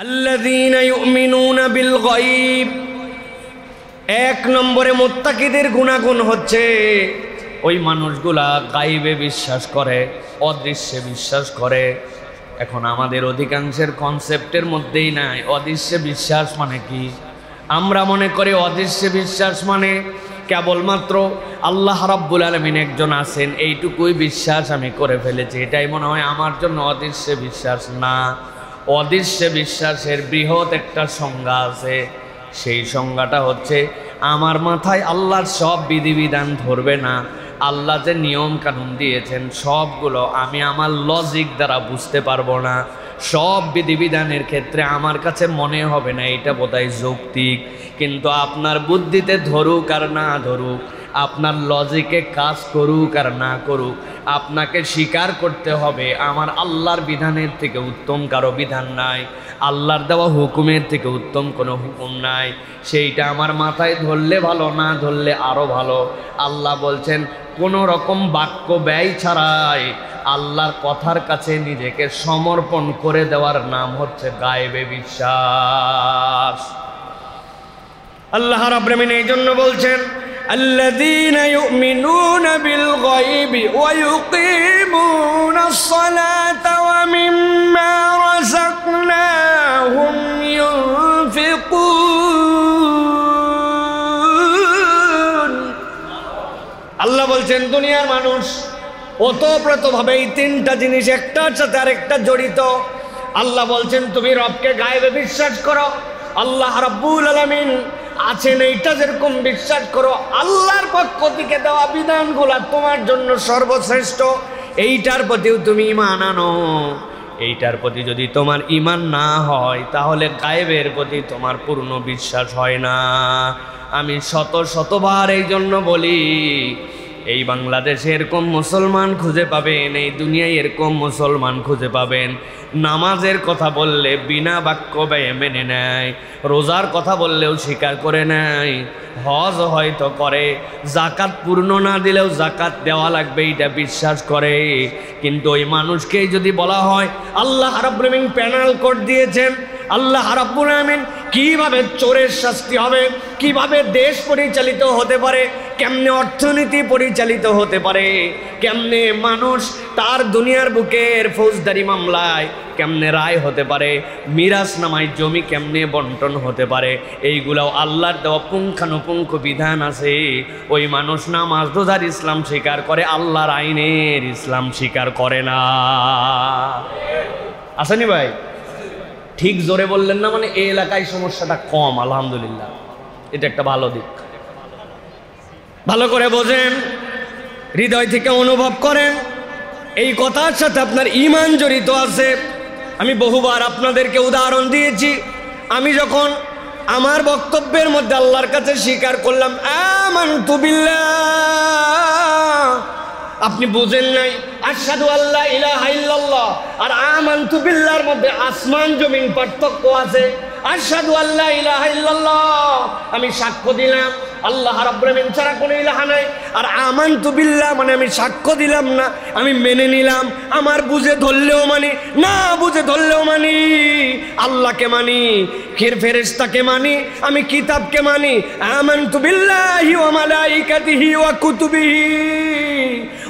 আল্লাযীনা ইউমিনুনা বিল গায়ব। এক নম্বরে মুত্তাকিদের গুণাগুণ হচ্ছে ওই মানুষগুলা গায়বে বিশ্বাস করে, অদৃশ্যে বিশ্বাস করে। এখন আমাদের অধিকাংশের কনসেপ্টের মধ্যেই নাই অদৃশ্যে বিশ্বাস মানে কি। আমরা মনে করি অদৃশ্যে বিশ্বাস মানে কেবলমাত্র আল্লাহ রাব্বুল আলামিন একজন আছেন এইটুকুই বিশ্বাস আমি করে ফেলেছি, এটাই মনে হয় আমার জন্য অদৃশ্যে বিশ্বাস। না, অদৃশ্যে বিশ্বাসের বৃহৎ একটা সংজ্ঞা আছে। সেই সংজ্ঞাটা হচ্ছে আমার মাথায় আল্লাহর সব বিধিবিধান ধরবে না, আল্লাহ যে নিয়ম কানুন দিয়েছেন সবগুলো আমি আমার লজিক দ্বারা বুঝতে পারবো না। সব বিধিবিধানের ক্ষেত্রে আমার কাছে মনে হবে না এটা বোধহয় যৌক্তিক, কিন্তু আপনার বুদ্ধিতে ধরুক আর না ধরুক, আপনার লজিকে কাজ করুক আর না করুক, আপনাকে স্বীকার করতে হবে আমার আল্লাহর বিধানের থেকে উত্তম কারো বিধান নাই, আল্লাহর দেওয়া হুকুমের থেকে উত্তম কোনো হুকুম নাই। সেইটা আমার মাথায় ধরলে ভালো, না ধরলে আরও ভালো। আল্লাহ বলছেন কোনো রকম বাক্য ব্যয় ছাড়াই আল্লাহর কথার কাছে নিজেকে সমর্পণ করে দেওয়ার নাম হচ্ছে গায়েবে বিশ্বাস। আল্লাহ রাব্বুল আলামিন এই জন্য বলছেন আল্লাযীনা ইউমিনুনা বিল গায়বি ওয়া ইউকিমুনাস সালাতা ওয়া মিম্মা রাযাকনাহুম ইউনফিকুন। আল্লাহ বলছেন দুনিয়ার মানুষ ওতপ্রোতভাবে এই তিনটা জিনিস একটার সাথে আরেকটা জড়িত। আল্লাহ বলছেন তুমি রবকে গায়েবে বিশ্বাস করো, আল্লাহ রাব্বুল আলামিন আছেন এইটা যেরকম বিশ্বাস করো, আল্লাহর পক্ষ থেকে দেওয়া বিধানগুলা তোমার জন্য সর্বশ্রেষ্ঠ, এইটার প্রতিও তুমি ঈমান আনো। এইটার প্রতি যদি তোমার ঈমান না হয় তাহলে গায়েবের প্রতি তোমার পূর্ণ বিশ্বাস হয় না। আমি শতবার এই জন্য বলি এই বাংলাদেশে এরকম মুসলমান খুঁজে পাবেন, এই দুনিয়ায় এরকম মুসলমান খুঁজে পাবেন নামাজের কথা বললে বিনা বাক্য ব্যয়ে মেনে নেয়, রোজার কথা বললেও স্বীকার করে নেয়, হজ হয়তো করে, জাকাত পূর্ণ না দিলেও জাকাত দেওয়া লাগবে এটা বিশ্বাস করে। কিন্তু ওই মানুষকেই যদি বলা হয় আল্লাহ রাব্বুল আলামিন প্যানাল কোড দিয়েছেন, আল্লাহ রাব্বুল আলামিন কিভাবে চোরের শাস্তি হবে, কিভাবে দেশ পরিচালিত হতে পারে, কেমনে অর্থনীতি পরিচালিত হতে পারে, কেমনে মানুষ তার দুনিয়ার বুকের ফৌজদারি মামলায় কেমনে রায় হতে পারে, মিরাস নামায় জমি কেমনে বন্টন হতে পারে, এইগুলাও আল্লাহর দেওয়া পুঙ্খানুপুঙ্খ বিধান আছে। ওই মানুষ নামাজ রোজার ইসলাম স্বীকার করে, আল্লাহর আইনের ইসলাম স্বীকার করে না। আসেনি ভাই? ঠিক জোরে বললেন না, মানে এই এলাকায় সমস্যাটা কম, আলহামদুলিল্লাহ, এটা একটা ভালো দিক। ভালো করে বোঝেন, হৃদয় থেকে অনুভব করেন, এই কথার সাথে আপনার ঈমান জড়িত আছে। আমি বহুবার আপনাদেরকে উদাহরণ দিয়েছি, আমি যখন আমার বক্তব্যের মধ্যে আল্লাহর কাছে স্বীকার করলাম আমানতু বিল্লাহ, আপনি বুঝেন নাই আশহাদু আল্লা ইলাহা ইল্লাল্লাহ আর আমানতু বিল্লাহর মধ্যে আসমান জমিন পার্থক্য আছে। আশহাদু আল্লা ইলাহা ইল্লাল্লাহ আমি সাক্ষ্য দিলাম আল্লাহ রাব্বুল আলামিন ছাড়া কোনো ইলাহা নাই, আর আমানতু বিল্লাহ মানে আমি সাক্ষ্য দিলাম না, আমি মেনে নিলাম। আমার বুঝে ধরলেও মানি, না বুঝে ধরলেও মানি, আল্লাহকে মানি, ফেরেশতাকে মানি, আমি কিতাবকে মানি। আমানতু বিল্লাহি ওয়া মালাইকাতিহি ওয়া কুতুবিহি,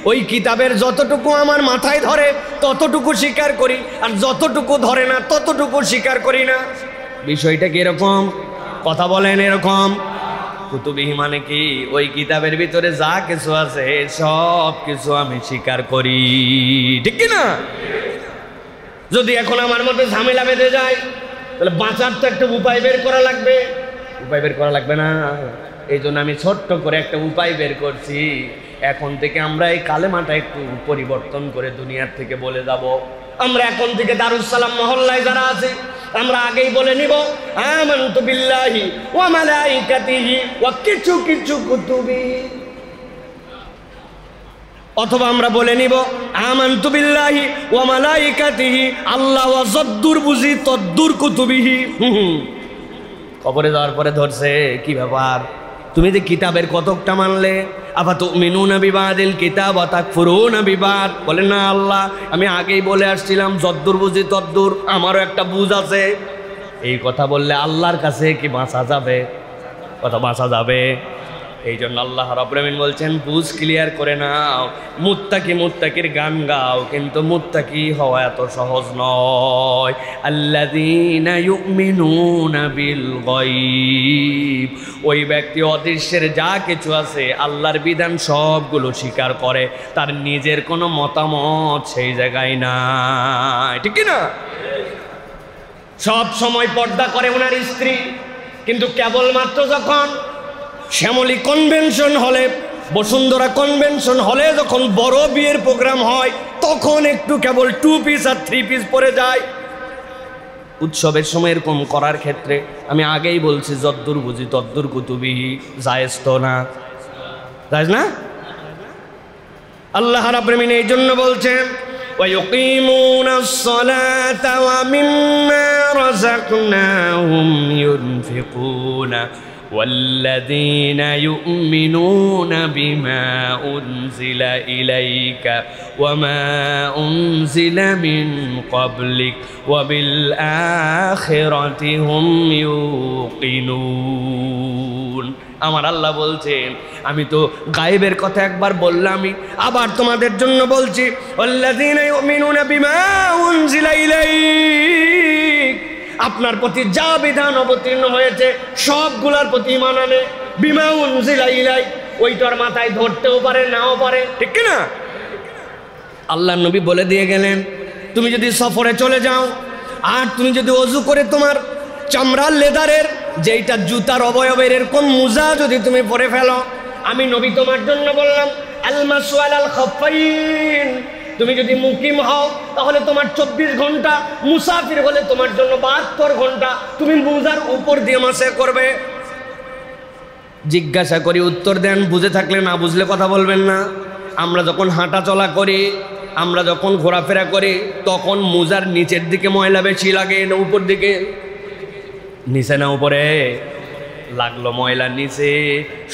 ওই কিতাবের যতটুকু আমার মাথায় ধরে ততটুকু স্বীকার করি, আর যতটুকু ধরে না ততটুকু স্বীকার করি না। বিষয়টা কিরকম? কথা বলেন এরকম। কুতুবিহি মানে কি? ওই কিতাবের ভিতরে যা কিছু আছে সব কিছু আমি স্বীকার করি, ঠিক কি না? যদি এখন আমার মধ্যে ঝামেলা বেঁধে যায় তাহলে বাঁচার তো একটা উপায় বের করা লাগবে। উপায় বের করা লাগবে না? এই জন্য আমি ছোট্ট করে একটা উপায় বের করছি। এখন থেকে আমরা এই কালেমাটা একটু পরিবর্তন করে দুনিয়ার থেকে বলে যাব। আমরা এখন থেকে দারুস সালাম মহল্লায় যারা আছে আমরা আগেই বলে নিব আমানতু বিল্লাহি ওয়া মালাইকাতিহি ওয়া কিছু কিছু কুতুবি, অথবা আমরা বলে নিব আমানতু বিল্লাহি ওয়া মালাইকাতিহি আল্লাহ ওয়া যদ্দুর বুঝি তদ্দুর কুতুবিহি। কবরে যাওয়ার পরে ধরছে কি ব্যাপার, তুমি যে কিতাবের কতকটা মানলে, আফাতুমিনুনা বিবাদিল কিতাব ওয়া তাকফুরুনা বিবাদ, বলেন না আল্লাহ আমি আগেই বলে আসছিলাম যদ্দুর বুঝি তদ্দুর, আমারও একটা বুঝ আছে। এই কথা বললে আল্লাহর কাছে কি বাঁচা যাবে? কথা বাঁচা যাবে? এই জন্য আল্লাহ রাব্বুল আমিন বলছেন বুঝ ক্লিয়ার করে নাও, মুত্তাকির গান গাও, কিন্তু মুত্তাকি হওয়া এত সহজ নয়। আল্লাযীনা ইউমিনুনা বিল গায়ব, ওই ব্যক্তি অদৃশ্যের যা কিছু আছে আল্লাহর বিধান সবগুলো স্বীকার করে, তার নিজের কোনো মতামত সেই জায়গায় নাই, ঠিক কি না? সব সময় পর্দা করে ওনার স্ত্রী, কিন্তু কেবলমাত্র যখন শ্যামলী কনভেনশন হলে, বসুন্ধরা কনভেনশন হলে যখন বড় বিয়ের প্রোগ্রাম হয় তখন একটু কেবল 2 পিস আর 3 পিস পরে যায়। উৎসবের সময় এরকম করার ক্ষেত্রে আমি আগেই বলছি যদ্দুর বুঝি তদ্দুর কুতুবিহি, জায়েজ তো না, জায়েজ না? আল্লাহ রাব্বুল আমিন এই জন্য বলছেন ওয়ায়ুকিমুনাস সালাতা ওয়া মিম্মা রাযাকনাহুম ইউনফিকুনা والذين يؤمنون بما أنزل إليك وما أنزل من قبلك وبالآخرة هم يوقنون। আমার আল্লাহ বলছেন আমি তো গায়েবের কথা একবার বললামই, আবার তোমাদের জন্য বলছি ওয়াল্লাযীনা ইউমিনুনা বিমা উনজিলা ইলাইক, আপনার প্রতি যা বিধান অবতীর্ণ হয়েছে সবগুলোর প্রতি ঈমান আনে। বিমা উনজিলা ইলাইক, ওইটার মাথায় ধরতেও পারে নাও পারে, ঠিক কি না? আল্লাহর নবী বলে দিয়ে গেলেন তুমি যদি সফরে চলে যাও আর তুমি যদি ওযু করে তোমার চামড়ার লেদারের যেইটা জুতার অবয়বের এরকম মোজা যদি তুমি পরে ফেলো, আমি নবী তোমার জন্য বললাম আল মাসু আলাল খাফাইন, তুমি যদি মুকিম হও তাহলে তোমার 24 ঘন্টা, মুসাফির হলে তোমার জন্য 72 ঘন্টা তুমি মোজার উপর দিয়ে মাসে করবে। জিজ্ঞাসা করি উত্তর দেন, বুঝে থাকলে, না বুঝলে কথা বলবেন না। আমরা যখন হাঁটা চলা করি, আমরা যখন ঘোরাফেরা করি তখন মোজার নিচের দিকে ময়লা বেশি লাগে না উপর দিকে? নিচে না উপরে? লাগলো ময়লা নিচে।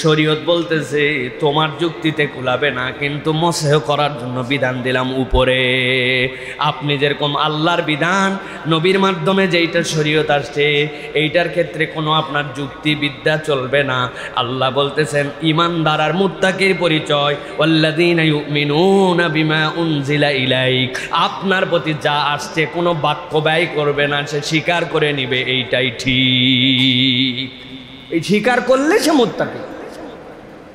শরীয়ত বলতেছে তোমার যুক্তিতে কুলাবে না, কিন্তু মসহ করার জন্য বিধান দিলাম উপরে। আপনি যেরকম আল্লাহর বিধান নবীর মাধ্যমে যেইটা শরীয়ত আসছে এইটার ক্ষেত্রে কোনো আপনার যুক্তিবিদ্যা চলবে না। আল্লাহ বলতেছেন ঈমানদার আর মুত্তাকির পরিচয় ওয়াল্লাযীনা ইউমিনুনা বিমা উনজিলা ইলাইক, আপনার প্রতি যা আসছে কোনো বাক্য ব্যয় করবে না, সে স্বীকার করে নিবে, এইটাই ঠিক। এই স্বীকার করলে সে মুত্তাকি,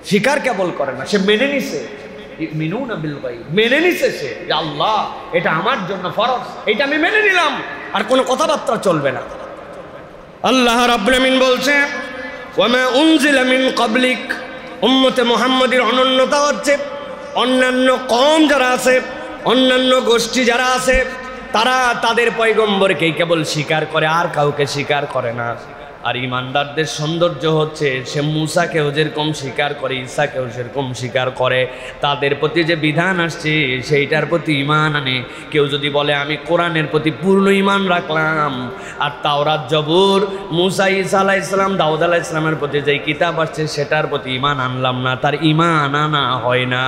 স্বীকার কেবল করে না, সে মেনে নিছে। ইউমিনুনা বিল গায়ব, মেনে নিছে সে যে আল্লাহ এটা আমার জন্য ফরজ, এটা আমি মেনে নিলাম, আর কোনো কথাবার্তা চলবে না। আল্লাহ রাব্বুল আমিন বলছে ওয়ামা উনজিলা মিন ক্বাবলিক, উম্মতে মুহাম্মাদের অনন্যতা হচ্ছে অন্যান্য কওম যারা আছে, অন্যান্য গোষ্ঠী যারা আছে, তারা তাদের পয়গম্বরকেই কেবল স্বীকার করে, আর কাউকে স্বীকার করে না। আর ইমানদারদের সৌন্দর্য হচ্ছে সে মুসাকেও যেরকম স্বীকার করে, ঈসাকেও সেরকম স্বীকার করে। তাদের প্রতি যে বিধান আসছে সেইটার প্রতি ঈমান আনে। কেউ যদি বলে আমি কোরআনের প্রতি পূর্ণ ঈমান রাখলাম, আর তাওরাত জবুর মুসা ঈসা আলাইহিস সালাম দাউদ আলাইহিস সালামের প্রতি যেই কিতাব আসছে সেটার প্রতি ঈমান আনলাম না, তার ঈমান আনা হয় না।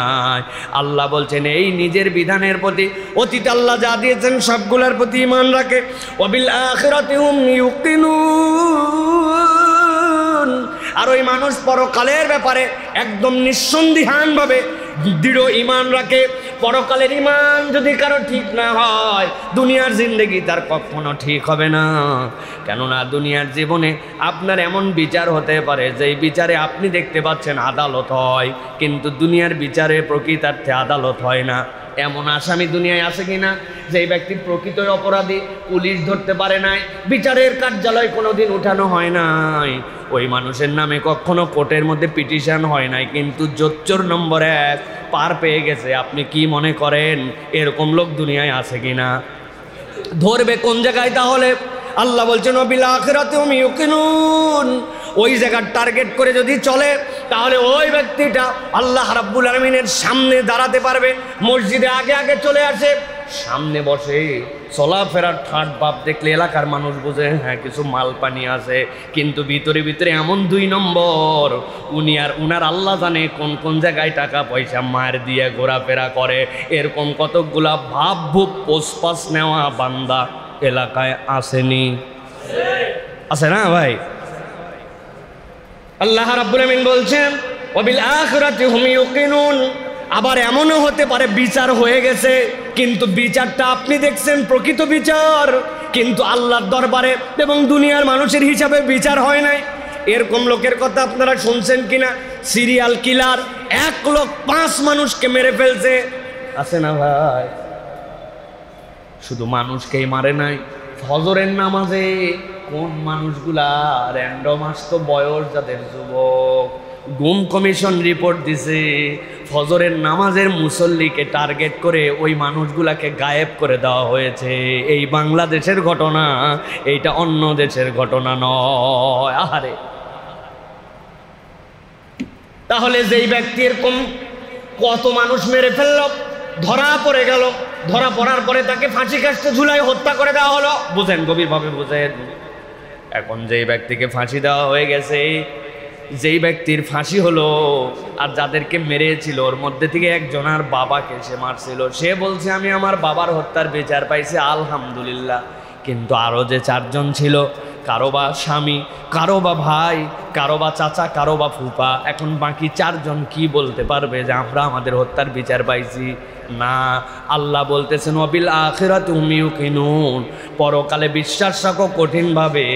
আল্লাহ বলছেন এই নিজের বিধানের প্রতি, অতীত আল্লাহ যা দিয়েছেন সবগুলোর প্রতি ঈমান রাখে। ওয়াবিল আখিরাতি হুম ইউকিনুন, আর ওই মানুষ পরকালের ব্যাপারে একদম নিঃসন্দিহানভাবে দৃঢ় ঈমান রাখে। পরকালের ঈমান যদি কারো ঠিক না হয় দুনিয়ার জিন্দেগি তার কখনো ঠিক হবে না। কেননা দুনিয়ার জীবনে আপনার এমন বিচার হতে পারে যেই বিচারে আপনি দেখতে পাচ্ছেন আদালত হয়, কিন্তু দুনিয়ার বিচারে প্রকৃতার্থে আদালত হয় না। এমন আসামি দুনিয়ায় আছে কিনা যেই ব্যক্তি প্রকৃত অপরাধী, পুলিশ ধরতে পারে নাই, বিচারের কার্যালয় কোনোদিন উঠানো হয় নাই, ওই মানুষের নামে কখনো কোর্টের মধ্যে পিটিশন হয় নাই, কিন্তু জোচ্চোর নম্বর 1 পার পেয়ে গেছে। আপনি কি মনে করেন এরকম লোক দুনিয়ায় আছে কিনা? ধরবে কোন জায়গায় তাহলে? আল্লাহ বলছেন ওয়াবিল আখিরাতি হুম ইউকিনুন, ওই জায়গার টার্গেট করে যদি চলে তাহলে ওই ব্যক্তিটা আল্লাহ রাব্বুল আলামিনের সামনে দাঁড়াতে পারবে। মসজিদে আগে আগে চলে আসে, সামনে বসে, চলাফেরার ঠাট ভাব দেখলে এলাকার মানুষ বোঝে হ্যাঁ কিছু মাল পানি আছে, কিন্তু ভিতরে ভিতরে এমন 2 নম্বর, উনি আর উনার আল্লাহ জানে কোন কোন জায়গায় টাকা পয়সা মার দিয়ে ঘোরাফেরা করে। এরকম কতকগুলা ভাব ভুপ পোসপাস নেওয়া বান্দা এলাকায় আসেনি? আছে না ভাই? আল্লাহ রাব্বুল আমিন বলছেন ওয়াবিল আখিরাতি হুম ইউকিনুন। আবার এমনও হতে পারে বিচার হয়ে গেছে, কিন্তু বিচারটা আপনি দেখছেন প্রকৃত বিচার, কিন্তু আল্লাহর দরবারে এবং দুনিয়ার মানুষের হিসাবে বিচার হয় নাই। এরকম লোকের কথা আপনারা শুনছেন কিনা? সিরিয়াল কিলার 1,05,000 মানুষকে মেরে ফেলছে, আছে না ভাই? শুধু মানুষকেই মারে নাই, ফজরের নামাজে কোন মানুষগুলা র্যান্ডম আসতো, বয়স যাদের যুবক, গুম কমিশন রিপোর্ট দিছে ফজরের নামাজের মুসল্লিকে টার্গেট করে ওই মানুষগুলাকে গায়েব করে দেওয়া হয়েছে। এই বাংলাদেশের ঘটনা, এইটা অন্য দেশের ঘটনা নয়। আহারে, তাহলে যেই ব্যক্তি এরকম কত মানুষ মেরে ফেলল, ধরা পড়ে গেল, ধরা পড়ার পরে তাকে ফাঁসি কাস্টে ঝুলাই হত্যা করে দেওয়া হলো। বুঝেন, গভীরভাবে বুঝেন। এখন যেই ব্যক্তিকে ফাঁসি দেওয়া হয়ে গেছে, যেই ব্যক্তির ফাঁসি হলো, আর যাদেরকে মেরেছিল ওর মধ্যে থেকে একজনের বাবাকে সে মারছিল, সে বলছে আমি আমার বাবার হত্যার বিচার পাইছি, আলহামদুলিল্লাহ। কিন্তু আরও যে 4 জন ছিল, কারো বা স্বামী, কারো বা ভাই, কারো বা চাচা, কারো বা ফুপা, এখন বাকি 4 জন কি বলতে পারবে যে আমরা আমাদের হত্যার বিচার পাইছি? না, আল্লাহ বলতেছেন ওয়াবিল আখিরাতি হুম ইউকিনুন, পরকালে বিশ্বাস রাখো কঠিনভাবে।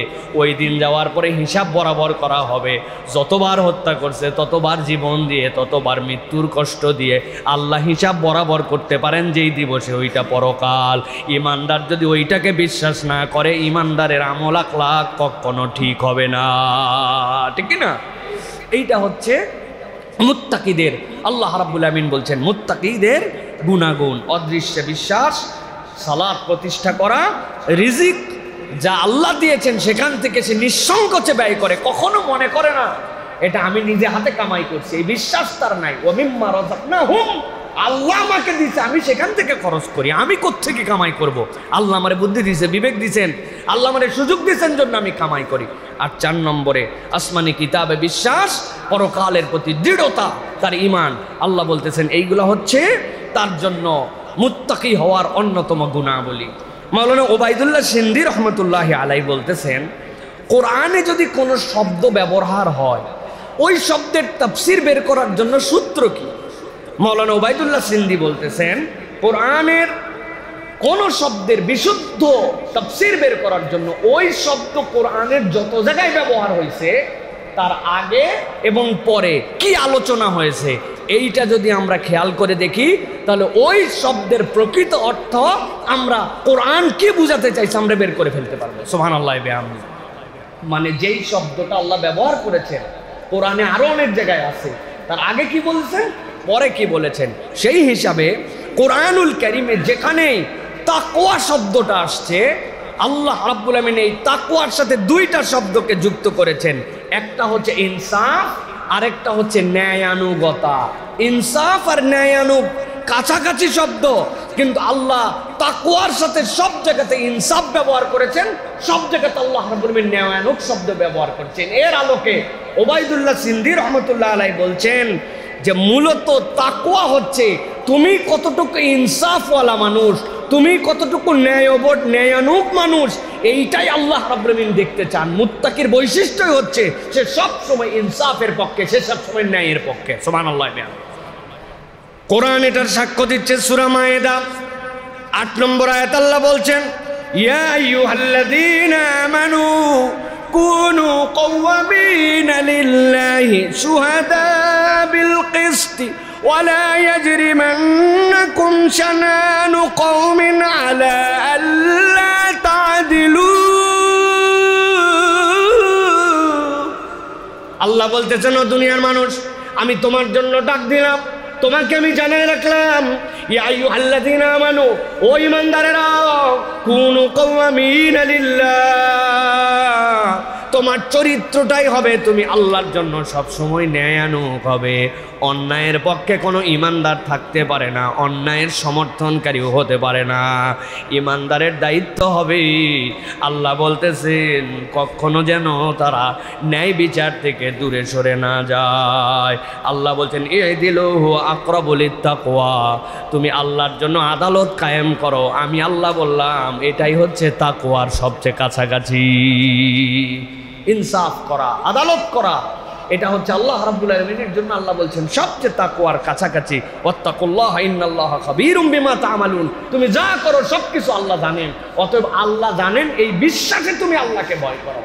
ওই দিন যাওয়ার পরে হিসাব বরাবর করা হবে। যতবার হত্যা করছে ততবার জীবন দিয়ে, ততবার মৃত্যুর কষ্ট দিয়ে আল্লাহ হিসাব বরাবর করতে পারেন যেই দিবসে, ওইটা পরকাল। ইমানদার যদি ওইটাকে বিশ্বাস না করে, ইমানদারের আমল আখলাক কখনো ঠিক হবে না, ঠিক না? এইটা হচ্ছে মুত্তাকিদের। আল্লাহ রাব্বুল আমিন বলছেন মুত্তাকিদের গুণাগুণ: অদৃশ্য বিশ্বাস, সালাত প্রতিষ্ঠা করা, রিজিক যা আল্লাহ দিয়েছেন সেখান থেকে সে নিঃসংকোচে ব্যয় করে, কখনো মনে করে না এটা আমি নিজে হাতে কামাই করছি, এই বিশ্বাস তার নাই। ওয়া মিম্মা রাযাকনাহুম, আল্লাহ আমাকে দিয়েছে, আমি সেখান থেকে খরচ করি, আমি কোত্থেকে কামাই করব? আল্লাহ আমারে বুদ্ধি দিয়েছে, বিবেক দিয়েছেন, আল্লাহ আমারে সুযোগ দিয়েছেন জন্য আমি কামাই করি। আর 4 নম্বরে আসমানি কিতাবে বিশ্বাস, পরকালের প্রতি দৃঢ়তা, তার ঈমান। আল্লাহ বলতেছেন এইগুলো হচ্ছে তার জন্য মুত্তাকি হওয়ার অন্যতম গুণাবলী। মাওলানা ওবায়দুল্লাহ সিন্ধি রহমতুল্লাহি আলাইহি বলতেছেন, কোরআনে যদি কোনো শব্দ ব্যবহার হয়, ওই শব্দের তাফসীর বের করার জন্য সূত্র কি? মাওলানা ওবায়দুল্লাহ সিন্ধি বলতেছেন, কোরআনের কোন শব্দের বিশুদ্ধ তাফসীর বের করার জন্য ওই শব্দ কোরআনের যত জায়গায় ব্যবহার হয়েছে তার আগে এবং পরে কি আলোচনা হয়েছে, এইটা যদি আমরা খেয়াল করে দেখি, তাহলে ওই শব্দের প্রকৃত অর্থ আমরা কোরআন কি বুঝাতে চাইছে আমরা বের করে ফেলতে পারবো। সুবহানাল্লাহ বিহামদিহি। মানে যেই শব্দটা আল্লাহ ব্যবহার করেছেন কোরআনে আরো অনেক জায়গায় আছে, তার আগে কি বলছেন, পরে কি বলেছেন, সেই হিসাবে কোরআনুল কারীমে যেখানে তাকওয়া শব্দটা আসছে, আল্লাহ রাব্বুল আমিন এই তাকওয়ার সাথে 2টা শব্দকে যুক্ত করেছেন। একটা হচ্ছে ইনসাফ, আরেকটা হচ্ছে ন্যায়ানুগতা। ইনসাফ আর ন্যায়ানুগ কাছাকাছি শব্দ, কিন্তু আল্লাহ তাকওয়ার সাথে সব জায়গাতে ইনসাফ ব্যবহার করেছেন, সব জায়গাতে আল্লাহ রাব্বুল আমিন ন্যায়ানুগ শব্দ ব্যবহার করেছেন। এর আলোকে ওবায়দুল্লাহ সিন্ধি রহমতুল্লাহ আলাইহি বলছেন যে মূলত তাকওয়া হচ্ছে তুমি কতটুকু ইনসাফওয়ালা মানুষ, তুমি কতটুকু ন্যায়বোধ ন্যায়ানুগ মানুষ, এইটাই আল্লাহ রাব্বুল আমিন দেখতে চান। মুত্তাকির বৈশিষ্ট্যই হচ্ছে সে সব সময় ইনসাফের পক্ষে, সে সব সময় ন্যায়ের পক্ষে। সুবহানাল্লাহ। কোরআন এটার সাক্ষ্য দিচ্ছে। সূরা মায়েদা 8 নম্বর আয়াত আল্লাহ বলছেন, ইয়া আইয়ুহাল্লাযীনা আমানু কুনু কওয়ামিনা লিল্লাহি শুহাদা বিল কিসতি ولا يجرمنكم شنآن قوم على ألا تعدلوا। আল্লাহ বলতেছেন, ও দুনিয়ার মানুষ, আমি তোমার জন্য ডাক দিলাম, তোমাকে আমি জানাই রাখলাম, ইয়া আইয়ুহাল্লাযীনা আমানু, ও ঈমানদারেরা, কুনু কওয়ামিনা লিল্লাহ, তোমরা তোমার চরিত্রটাই হবে তুমি আল্লাহর জন্য সবসময় ন্যায়ানুগ হবে। অন্যায়ের পক্ষে কোনো ইমানদার থাকতে পারে না, অন্যায়ের সমর্থনকারীও হতে পারে না। ইমানদারের দায়িত্ব হবে, আল্লাহ বলতেছেন, কখনো যেন তারা ন্যায় বিচার থেকে দূরে সরে না যায়। আল্লাহ বলছেন ইদিলুহু আকরাবু লিত্তাকওয়া, তুমি আল্লাহর জন্য আদালত কায়েম করো। আমি আল্লাহ বললাম এটাই হচ্ছে তাকওয়ার সবচেয়ে কাছাকাছি। ইনসাফ করা, আদালত করা, এটা হচ্ছে আল্লাহ রাব্বুল আলামিনের জন্য আল্লাহ বলছেন সবচেয়ে তাকওয়ার কাছাকাছি। ওয়াত্তাকুল্লাহা ইন্নাল্লাহা খাবীরুম বিমা তা'মালুন, তুমি যা করো সবকিছু আল্লাহ জানেন। অতএব আল্লাহ জানেন এই বিশ্বাসে তুমি আল্লাহকে ভয় করো।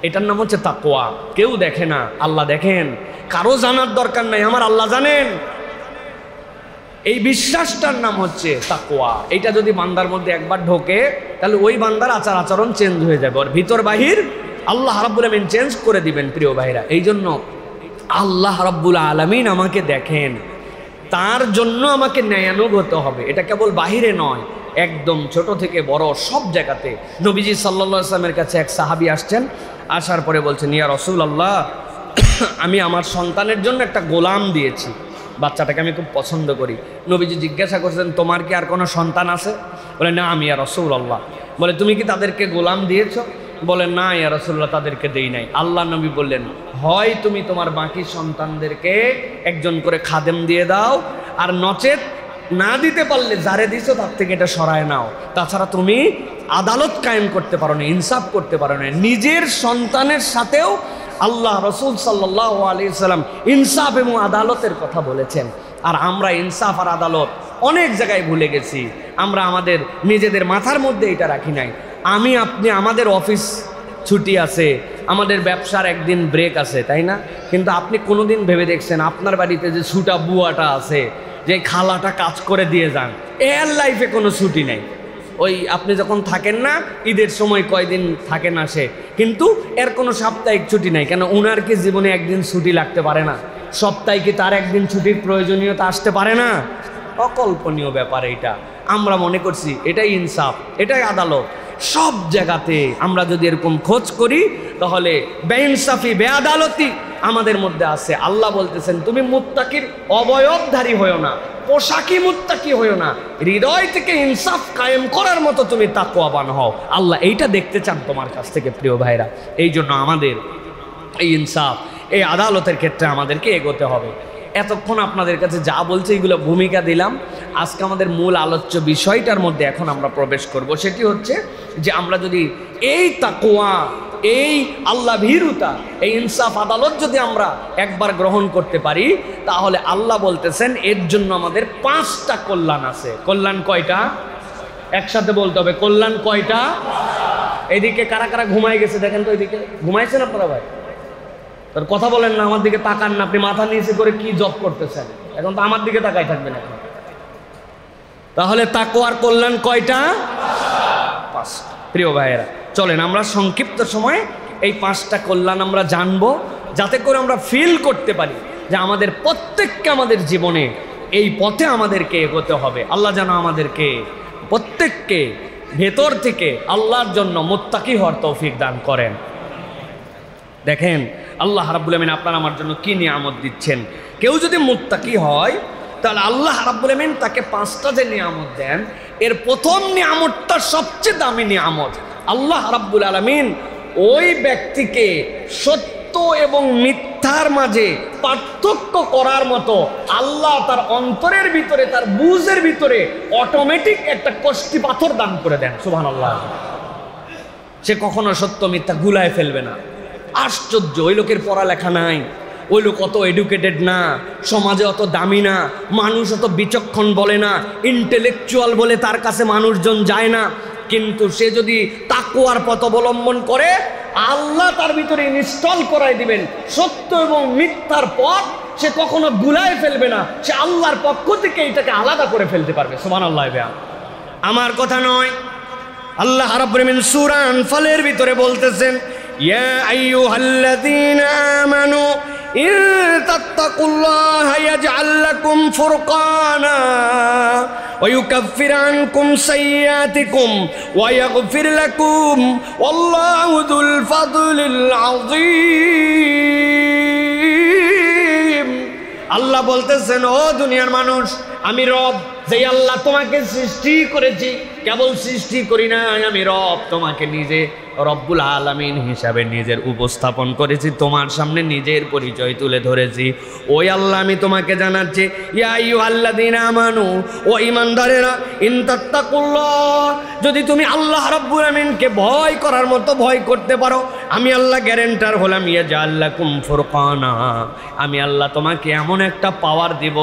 এটার নাম হচ্ছে তাকওয়া। কেউ দেখে না, আল্লাহ দেখেন। কারো জানার দরকার নাই, আমার আল্লাহ জানেন। এই বিশ্বাসটার নাম হচ্ছে তাকওয়া। এটা যদি বান্দার মধ্যে একবার ঢোকে তাহলে ওই বান্দার আচার আচরণ চেঞ্জ হয়ে যাবে, ওর ভিতর বাহির আল্লাহ রাব্বুল আলামিন চেঞ্জ করে দিবেন। প্রিয় ভাইরা, এই জন্য আল্লাহ রাব্বুল আলামিন আমাকে দেখেন, তার জন্য আমাকে ন্যায়ানুগ হতে হবে। এটা কেবল বাহিরে নয়, একদম ছোট থেকে বড় সব জায়গাতে। নবীজি সাল্লাল্লাহু আলাইহি ওয়াসাল্লামের কাছে এক সাহাবী আসছেন, আসার পরে বলছেন, ইয়া রাসূলুল্লাহ, আমি আমার সন্তানের জন্য একটা গোলাম দিয়েছি, বাচ্চাটাকে আমি খুব পছন্দ করি। নবীজি জিজ্ঞাসা করছেন, তোমার কি আর কোনো সন্তান আছে? বলে, না আমি ইয়া রাসূলুল্লাহ। বলে, তুমি কি তাদেরকে গোলাম দিয়েছো? বলে, না ইয়া রাসূলুল্লাহ, তাদেরকে দেই নাই। আল্লাহ নবী বললেন, হয় তুমি তোমার বাকি সন্তানদেরকে একজন করে খাদেম দিয়ে দাও, আর নচেত না দিতে পারলে যারে দিছো তার থেকে এটা সরায় নাও। তাছাড়া তুমি আদালত কায়েম করতে পারো না, ইনসাফ করতে পারো না। নিজের সন্তানের সাথেও আল্লাহ রাসূল সাল্লাল্লাহু আলাইহি ওয়াসাল্লাম ইনসাফ এবং আদালতের কথা বলেছেন। আর আমরা ইনসাফ আর আদালত অনেক জায়গায় ভুলে গেছি। আমরা আমাদের নিজেদের মাথার মধ্যে এটা রাখি নাই। আমি আপনি, আমাদের অফিস ছুটি আছে, আমাদের ব্যবসার একদিন ব্রেক আছে, তাই না? কিন্তু আপনি কোনোদিন ভেবে দেখছেন আপনার বাড়িতে যে ছুটা বুয়াটা আছে, যে খালাটা কাজ করে দিয়ে যান, এর লাইফে কোনো ছুটি নেই। ওই আপনি যখন থাকেন না, ঈদের সময় কয়দিন থাকেন আসে, কিন্তু এর কোনো সাপ্তাহিক ছুটি নাই। কেন? উনার কি জীবনে একদিন ছুটি লাগতে পারে না? সপ্তাহে কি তার একদিন ছুটির প্রয়োজনীয়তা আসতে পারে না? অকল্পনীয় ব্যাপার এটা। আমরা মনে করছি এটাই ইনসাফ, এটাই আদালত। সব জায়গাতে আমরা যদি এরকম খোঁজ করি তাহলে বেইনসাফি, বেআদালতি আমাদের মধ্যে আছে। আল্লাহ বলতেছেন, তুমি মুত্তাকির অবয়বধারী হয়েও না, পোশাকি মুত্তাকি হয়েও না, হৃদয় থেকে ইনসাফ কায়েম করার মতো তুমি তাকওয়াবান হও। আল্লাহ এইটা দেখতে চান তোমার কাছ থেকে, প্রিয় ভাইরা। এই জন্য আমাদের এই ইনসাফ, এই আদালতের ক্ষেত্রে আমাদেরকে এগোতে হবে। এতক্ষণ আপনাদের কাছে যা বলছে এগুলো ভূমিকা দিলাম। আজকে আমাদের মূল আলোচ্য বিষয়টার মধ্যে এখন আমরা প্রবেশ করব। সেটি হচ্ছে যে আমরা যদি এই তাকওয়া, এই আল্লাহ ভীরুতা, এই ইনসাফ আদালত যদি আমরা একবার গ্রহণ করতে পারি, তাহলে আল্লাহ বলতেছেন এর জন্য আমাদের 5টা কল্যাণ আছে। কল্যাণ কয়টা? একসাথে বলতে হবে, কল্যাণ কয়টা? এদিকে কারা কারা ঘুমায় গেছে দেখেন তো, এদিকে ঘুমাইছেন আপনারা? ভাই তোর কথা বলেন না, আমার দিকে তাকান না। আপনি মাথা নিচে করে কি জব করতেছেন? এখন তো আমার দিকে তাকাই থাকবেন এখন। তাহলে তাকওয়ার কল্যাণ কয়টা? 5টা। প্রিয় ভাইয়েরা, চলেন আমরা সংক্ষিপ্ত সময়ে এই 5টা কল্যাণ আমরা জানবো, যাতে করে আমরা ফিল করতে পারি যে আমাদের প্রত্যেককে আমাদের জীবনে এই পথে আমাদেরকে এগোতে হবে। আল্লাহ যেন আমাদেরকে প্রত্যেককে ভেতর থেকে আল্লাহর জন্য মুত্তাকি হওয়ার তৌফিক দান করেন। দেখেন আল্লাহ রাব্বুল আমিন আপনার আমার জন্য কি নিয়ামত দিচ্ছেন। কেউ যদি মুত্তাকি হয় তাহলে আল্লাহ রাব্বুল আমিন তাকে 5টা যে নিয়ামত দেন, এর প্রথম নিয়ামতটা সবচেয়ে দামি নিয়ামত। আল্লাহ রাব্বুল আলামিন ওই ব্যক্তিকে সত্য এবং মিথ্যার মাঝে পার্থক্য করার মতো আল্লাহ তার অন্তরের ভিতরে, তার বুঝের ভিতরে অটোমেটিক একটা কষ্টি পাথর দান করে দেন। সুবহানাল্লাহ। সে কখনো সত্য মিথ্যা গুলায় ফেলবে না। আশ্চর্য, ওই লোকের পড়ালেখা নাই, ওই লোক অত এডুকেটেড না, সমাজে অত দামি না, মানুষ অত বিচক্ষণ বলে না, ইন্টেলেকচুয়াল বলে তার কাছে মানুষজন যায় না, কিন্তু সে যদি তাকওয়ার পথ অবলম্বন করে, আল্লাহ তার ভিতরে ইনস্টল করাই দিবেন সত্য এবং মিথ্যার পথ। সে কখনো গুলায় ফেলবে না, সে আল্লাহর পক্ষ থেকে এটাকে আলাদা করে ফেলতে পারবে। সুবহানাল্লাহ। আমার কথা নয়, আল্লাহ রাব্বুল আমিন সূরা আনফালের ভিতরে বলতেছেন, ইয়া আইয়ুহাল্লাযীনা আমানু ইন তাত্তাকুল্লাহা ইয়াজআল লাকুম ফুরকানা ওয়া ইউকাফির আনকুম সাইয়্যাতিকুম ওয়া ইয়াগফির লাকুম ওয়াল্লাহু যুল ফাদলিল আযীম। আল্লাহ বলতেছেন, ও দুনিয়ার মানুষ, আমি রব, যেই আল্লাহ তোমাকে সৃষ্টি করেছি। কেবল সৃষ্টি করি না, আমি রব, তোমাকে নিজে রব্বুল আলামিন হিসাবে নিজের উপস্থাপন করেছি, তোমার সামনে নিজের পরিচয় তুলে ধরেছি। ওই আল্লাহ আমি তোমাকে জানাচ্ছি, ইয়া আইয়ুহাল্লাযীনা আমানু, ও ঈমানদারেরা, ইন তাত্তাকুল্লাহ, যদি তুমি আল্লাহ রাব্বুল আলামিনকে ভয় করার মতো ভয় করতে পারো, আমি আল্লাহ গ্যারান্টার হলাম, ইয়াজআল লাকুম ফুরকানা, আমি আল্লাহ তোমাকে এমন একটা পাওয়ার দিব,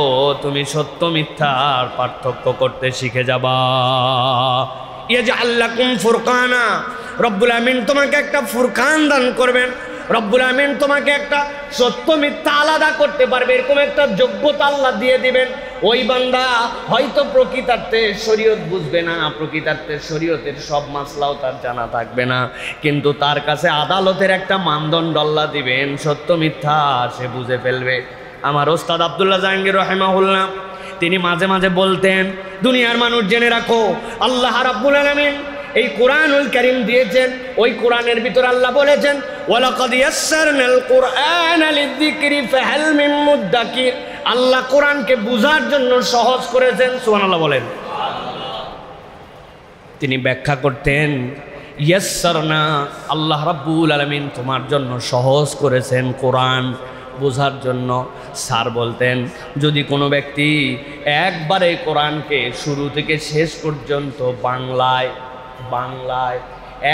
তুমি সত্য মিথ্যার পার্থক্য করতে শিখে যাবা। ইয়াজআল লাকুম ফুরকানা, রব্বুল আমিন তোমাকে একটা ফুরকান দান করবেন। রব্বুল আমিন তোমাকে একটা সত্য মিথ্যা আলাদা করতে পারবে, এরকম একটা যোগ্যতা আল্লাহ দিয়ে দিবেন। ওই বান্দা হয়তো প্রকৃতার্থে শরীয়ত বুঝবে না, প্রকৃতার্থে শরীয়তের সব মাসলাও তার জানা থাকবে না, কিন্তু তার কাছে আদালতের একটা মানদণ্ড আল্লাহ দিবেন, সত্য মিথ্যা সে বুঝে ফেলবে। আমার ওস্তাদ আব্দুল্লাহ জাহাঙ্গীর রাহিমাহুল্লাহ তিনি মাঝে মাঝে বলতেন, দুনিয়ার মানুষ জেনে রাখো, আল্লাহ রাব্বুল আলামিন এই কোরআনুল কারীম দিয়েছেন, ওই কোরআনের ভিতর আল্লাহ বলেছেন, ওয়ালাকাদ ইয়াসসারনাল কুরআনা লিযিকরি ফাহাল মিন মুদ্দাকির, আল্লাহ কোরআনকে বুঝার জন্য সহজ করেছেন। সুবহানাল্লাহ বলেন। তিনি ব্যাখ্যা করতেন, ইয়াসসারনা, আল্লাহ রাব্বুল আলামিন তোমার জন্য সহজ করেছেন কোরআন বোঝার জন্য। স্যার বলতেন, যদি কোনো ব্যক্তি একবারে কোরআনকে শুরু থেকে শেষ পর্যন্ত বাংলায়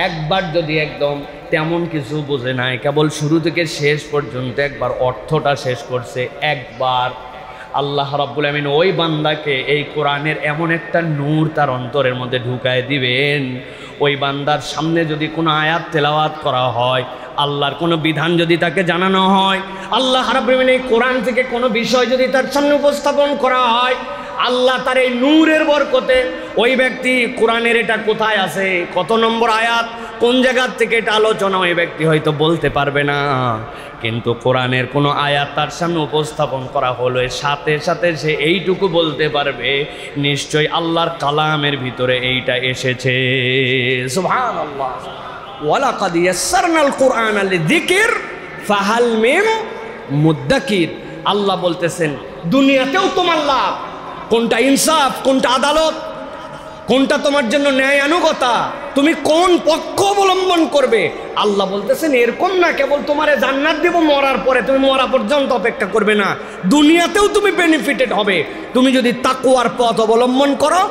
একবার যদি একদম তেমন কিছু বোঝে নাই, কেবল শুরু থেকে শেষ পর্যন্ত একবার অর্থটা শেষ করছে একবার, আল্লাহ রাব্বুল আমিন ওই বান্দাকে এই কোরআনের এমন একটা নূর তার অন্তরের মধ্যে ঢুকায় দিবেন, ওই বান্দার সামনে যদি কোনো আয়াত তেলাওয়াত করা হয়, আল্লাহর কোনো বিধান যদি তাকে জানানো হয়, আল্লাহ রাব্বুল আমিন এই কোরআন থেকে কোনো বিষয় যদি তার সামনে উপস্থাপন করা হয়, আল্লাহ তার এই নূরের বরকতে ওই ব্যক্তি কোরআনের এটা কোথায় আছে, কত নম্বর আয়াত, কোন জায়গার থেকে এটা আলোচনা, ওই ব্যক্তি হয়তো বলতে পারবে না, কিন্তু কোরআনের কোনো আয়াত তার সামনে উপস্থাপন করা হলো, সাথে সাথে সে এইটুকু বলতে পারবে, নিশ্চয়ই আল্লাহর কালামের ভিতরে এইটা এসেছে। সুবহানাল্লাহ। ওয়ালাকাদ ইয়াসসারনাল কুরআনা লিযিকর ফাহাল মিন মুদ্দাকির। আল্লাহ বলতেছেন, দুনিয়াতেও তোমার লাভ, কোনটা ইনসাফ, কোনটা আদালত, কোনটা তোমার জন্য ন্যায়ানুগতা, তুমি কোন পক্ষ অবলম্বন করবে, আল্লাহ বলতেছেন এরকম না কেবল তোমারে জান্নাত দেব মরার পরে, তুমি মরা পর্যন্ত অপেক্ষা করবে না, দুনিয়াতেও তুমি বেনিফিটেড হবে। তুমি যদি তাকওয়ার পথ অবলম্বন করো,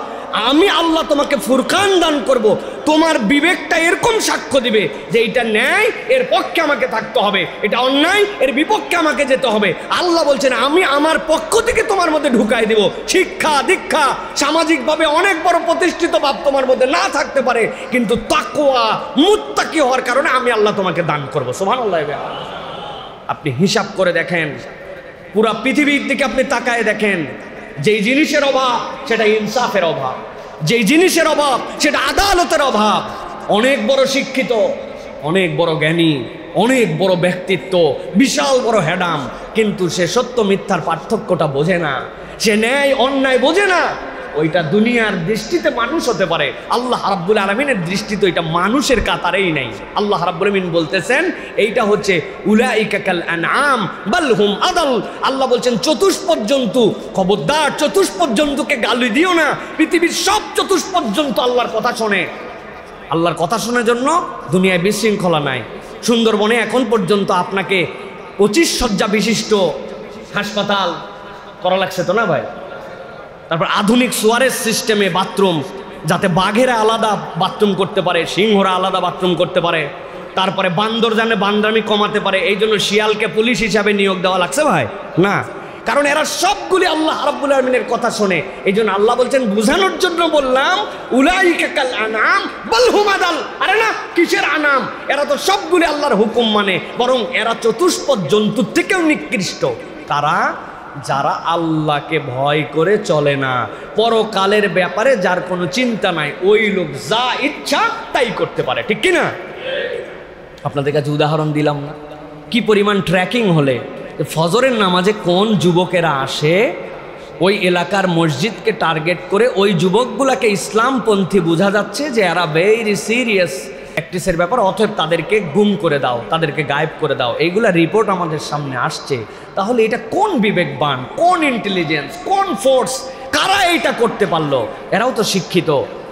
আমি আল্লাহ তোমাকে ফুরকান দান করব, তোমার বিবেকটা এরকম সাক্ষ্য দিবে যে এটা ন্যায়, এর পক্ষে আমাকে থাকতে হবে, এটা অন্যায়, এর বিপক্ষে আমাকে যেতে হবে। আল্লাহ বলছেন, আমি আমার পক্ষ থেকে তোমার মধ্যে ঢুকাই দেব। শিক্ষা দীক্ষা সামাজিকভাবে অনেক বড় প্রতিষ্ঠিত ভাব তোমার মধ্যে না থাকতে পারে, কিন্তু তাকওয়া মুত্তাকি হওয়ার কারণে আমি আল্লাহ তোমাকে দান করব। সুবহানাল্লাহ। আপনি হিসাব করে দেখেন, পুরা পৃথিবীর দিকে আপনি তাকায় দেখেন, যেই জিনিসের অভাব সেটা ইনসাফের অভাব, যেই জিনিসের অভাব সেটা আদালতের অভাব। অনেক বড় শিক্ষিত, অনেক বড় জ্ঞানী, অনেক বড় ব্যক্তিত্ব, বিশাল বড় হেডাম, কিন্তু সে সত্য মিথ্যার পার্থক্যটা বোঝে না, সে ন্যায় অন্যায় বোঝে না। ওইটা দুনিয়ার দৃষ্টিতে মানুষ হতে পারে, আল্লাহ রাব্বুল আলামিনের দৃষ্টিতে ওইটা মানুষের কাতারেই নাই। আল্লাহ রাব্বুল আলামিন বলতেছেন, এইটা হচ্ছে উলাইকা কাল আনআম বাল হুম আদাল। আল্লাহ বলছেন চতুষ্পদ জন্তু, খবরদার চতুষ্পদ জন্তুকে গালি দিও না। পৃথিবীর সব চতুষ্পদ জন্তু আল্লাহর কথা শোনে, আল্লাহর কথা শোনার জন্য দুনিয়ায় বিশৃঙ্খলা নাই। সুন্দরবনে এখন পর্যন্ত আপনাকে 25 শয্যা বিশিষ্ট হাসপাতাল করা লাগছে তো না ভাই? তারপর আধুনিক সোয়ারেজ সিস্টেমে বাথরুম, যাতে বাঘেরা আলাদা বাথরুম করতে পারে, সিংহরা আলাদা বাথরুম করতে পারে, তারপরে বান্দর জানে বান্দামি কমাতে পারে, এই জন্য শিয়ালকে পুলিশ হিসাবে নিয়োগ দেওয়া লাগছে ভাই? না, কারণ এরা সবগুলি আল্লাহ রাব্বুল আলামিনের কথা শোনে। এই জন্য আল্লাহ বলছেন, বুঝানোর জন্য বললাম, উলাইকা কাল আনআম বাল হুম আদাল। আরে না, কিসের আনাম? এরা তো সবগুলি আল্লাহর হুকুম মানে, বরং এরা চতুষ্পদ জন্তুর থেকেও নিকৃষ্ট। তারা যারা আল্লাহকে ভয় করে চলে না, পরকালের ব্যাপারে যার কোনো চিন্তা নাই, ওই লোক যা ইচ্ছা তাই করতে পারে, ঠিক কিনা? আপনাদের কাছে উদাহরণ দিলাম না, কি পরিমাণ ট্র্যাকিং হলে ফজরের নামাজে কোন যুবকেরা আসে, ওই এলাকার মসজিদকে টার্গেট করে ওই যুবকগুলাকে ইসলামপন্থী বোঝা যাচ্ছে যে এরা ভেরি সিরিয়াস, প্র্যাকটিসের ব্যাপার, অতএব তাদেরকে গুম করে দাও, তাদেরকে গায়েব করে দাও। এইগুলা রিপোর্ট আমাদের সামনে আসছে। তাহলে এটা কোন বিবেকবান, কোন ইন্টেলিজেন্স, কোন ফোর্স, কারা এইটা করতে পারলো? এরাও তো শিক্ষিত,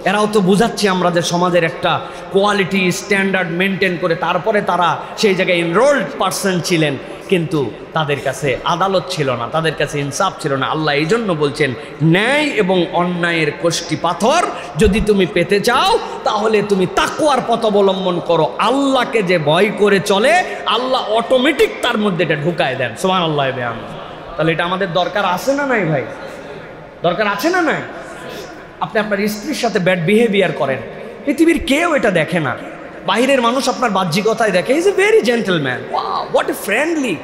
এরাও তো বুঝাচ্ছি আমরা যে সমাজের একটা কোয়ালিটি স্ট্যান্ডার্ড মেনটেন করে তারপরে তারা সেই জায়গায় এনরোলড পার্সন ছিলেন, কিন্তু তাদের কাছে আদালত ছিল না, তাদের কাছে ইনসাফ ছিল না। আল্লাহ এই জন্য বলছেন, ন্যায় এবং অন্যায়ের কোষ্ঠী পাথর যদি তুমি পেতে চাও তাহলে তুমি তাকওয়ার পথ অবলম্বন করো। আল্লাহকে যে ভয় করে চলে আল্লাহ অটোমেটিক তার মধ্যে এটা ঢুকায় দেন। সুবহানাল্লাহ। তাহলে এটা আমাদের দরকার আছে না নাই ভাই? দরকার আছে না নাই? আপনি আপনার স্ত্রীর সাথে ব্যাড বিহেভিয়ার করেন, পৃথিবীর কেউ এটা দেখে না। বাহিরের মানুষ আপনার বাহ্যিকতায় দেখে, is a very gentleman, what a friendly,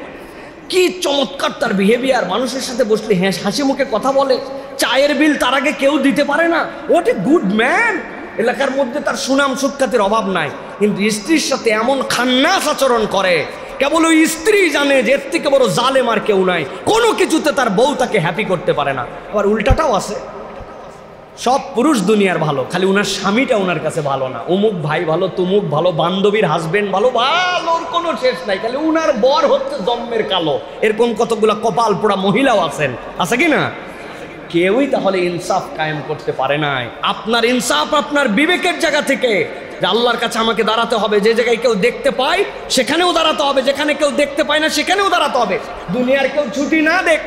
কি চমৎকার তার বিহেভিয়ার, মানুষের সাথে বসলে হাসি মুখে কথা বলে, চায়ের বিল তার আগে কেউ দিতে পারে না, হোয়াট এ গুড ম্যান। এলাকার মধ্যে তার সুনাম সুখ্যাতির অভাব নাই, কিন্তু স্ত্রীর সাথে এমন খান্নাস আচরণ করে, কেবল ওই স্ত্রী জানে যে এর থেকে বড় জালেম আর কেউ নাই, কোনো কিছুতে তার বউ তাকে হ্যাপি করতে পারে না। আবার উল্টাটাও আছে, সব পুরুষ দুনিয়ার ভালো, খালি উনার স্বামীটা উনার কাছে ভালো না। অমুক ভাই ভালো, তুমুক ভালো, বান্ধবীর হাজবেন্ড ভালো, ভালোর কোনো শেষ নাই, খালি উনার বর হচ্ছে জন্মের কালো। এরকম কতগুলা কপাল পোড়া মহিলাও আছেন, আছে কি না? কেউই তাহলে ইনসাফ কায়েম করতে পারে নাই। আপনার ইনসাফ আপনার বিবেকের জায়গা থেকে, যে আল্লাহর কাছে আমাকে দাঁড়াতে হবে, যে জায়গায় কেউ দেখতে পায় সেখানেও দাঁড়াতে হবে, যেখানে কেউ দেখতে পায় না সেখানেও দাঁড়াতে হবে। দুনিয়ার কেউ ছুটি না দেখ,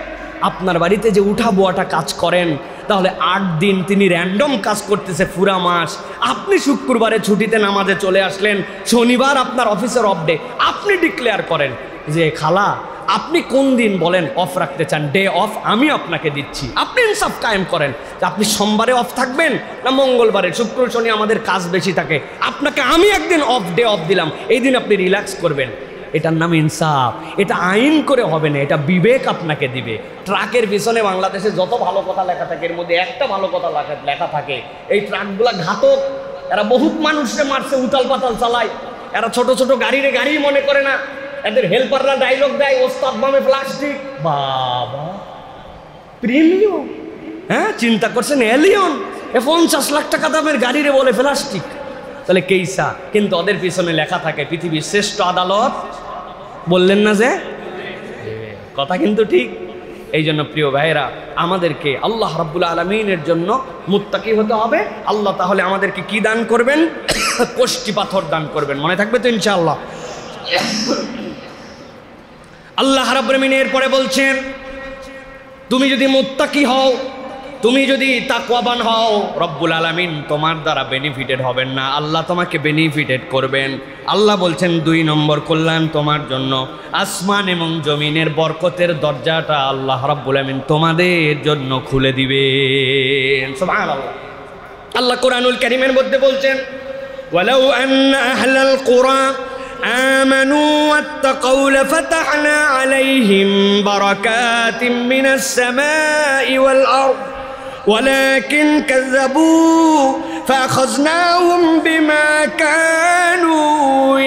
আপনার বাড়িতে যে উঠা বোয়াটা কাজ করেন, তাহলে 8 দিন তিনি র্যান্ডম কাজ করতেছে পুরা মাস। আপনি শুক্রবারে ছুটিতে নামাজে চলে আসলেন, শনিবার আপনার অফিসের অফ ডে, আপনি ডিক্লেয়ার করেন যে খালা আপনি কোন দিন বলেন অফ রাখতে চান, ডে অফ আমি আপনাকে দিচ্ছি। আপনি ইনসাফ কায়েম করেন যে আপনি সোমবারে অফ থাকবেন না মঙ্গলবারে, শুক্র শনি আমাদের কাজ বেশি থাকে, আপনাকে আমি একদিন অফ ডে অফ দিলাম, এই দিন আপনি রিল্যাক্স করবেন। এটার নাম ইনসাফ। এটা আইন করে হবে না, এটা বিবেক আপনাকে দিবে। ট্রাকের পিছনে বাংলাদেশে যত ভালো কথা লেখা থাকে এর মধ্যে একটা ভালো কথা লেখা থাকে, এই ট্রাকগুলা ঘাতক, এরা বহুত মানুষকে মারছে, উতাল পাতাল চালায়, এরা ছোট ছোট গাড়ি মনে করে না, এদের হেল্পাররা ডায়লগ দেয় ওস্তাদ বামে প্লাস্টিক, বাবা প্রিমিয়াম, হ্যাঁ চিন্তা করছেন এলিয়ন, 50 লাখ টাকা দামের গাড়িরে বলে প্লাস্টিক, তাহলে কেইসা। কিন্তু ওদের পিছনে লেখা থাকে পৃথিবীর শ্রেষ্ঠ আদালত, বললেন না যে কথা কিন্তু ঠিক। এই জন্য প্রিয় ভাইয়েরা, আমাদেরকে আল্লাহ রাব্বুল আলামিনের জন্য মুত্তাকি হতে হবে। আল্লাহ তাহলে আমাদেরকে কি দান করবেন? কোষ্ঠী পাথর দান করবেন, মনে থাকবে তো ইনশাআল্লাহ। আল্লাহ রাব্বুল আলামিন এরপরে বলছেন, তুমি যদি মুত্তাকি হও, তুমি যদি তাকওয়াবান হও, রব্বুল আলামিন তোমার দ্বারা বেনিফিটেড হবেন না, আল্লাহ তোমাকে বেনিফিটেড করবেন। আল্লাহ বলছেন 2 নম্বর কল্যাণ তোমার জন্য, আসমান এবং জমিনের বরকতের দরজাটা আল্লাহ রব্বুল আলামিন তোমাদের জন্য খুলে দিবেন। সুবহানাল্লাহ। আল্লাহ কোরআনুল কারীমের মধ্যে বলছেন, ওয়ালাউ আন্না আহলাল কুরা আমানু ওয়াত্তাকাউ লাফাতাহনা আলাইহিম বারাকাতিম মিনাস সামাই ওয়াল আরদ ولكن كذبوا فأخذناهم بما كانوا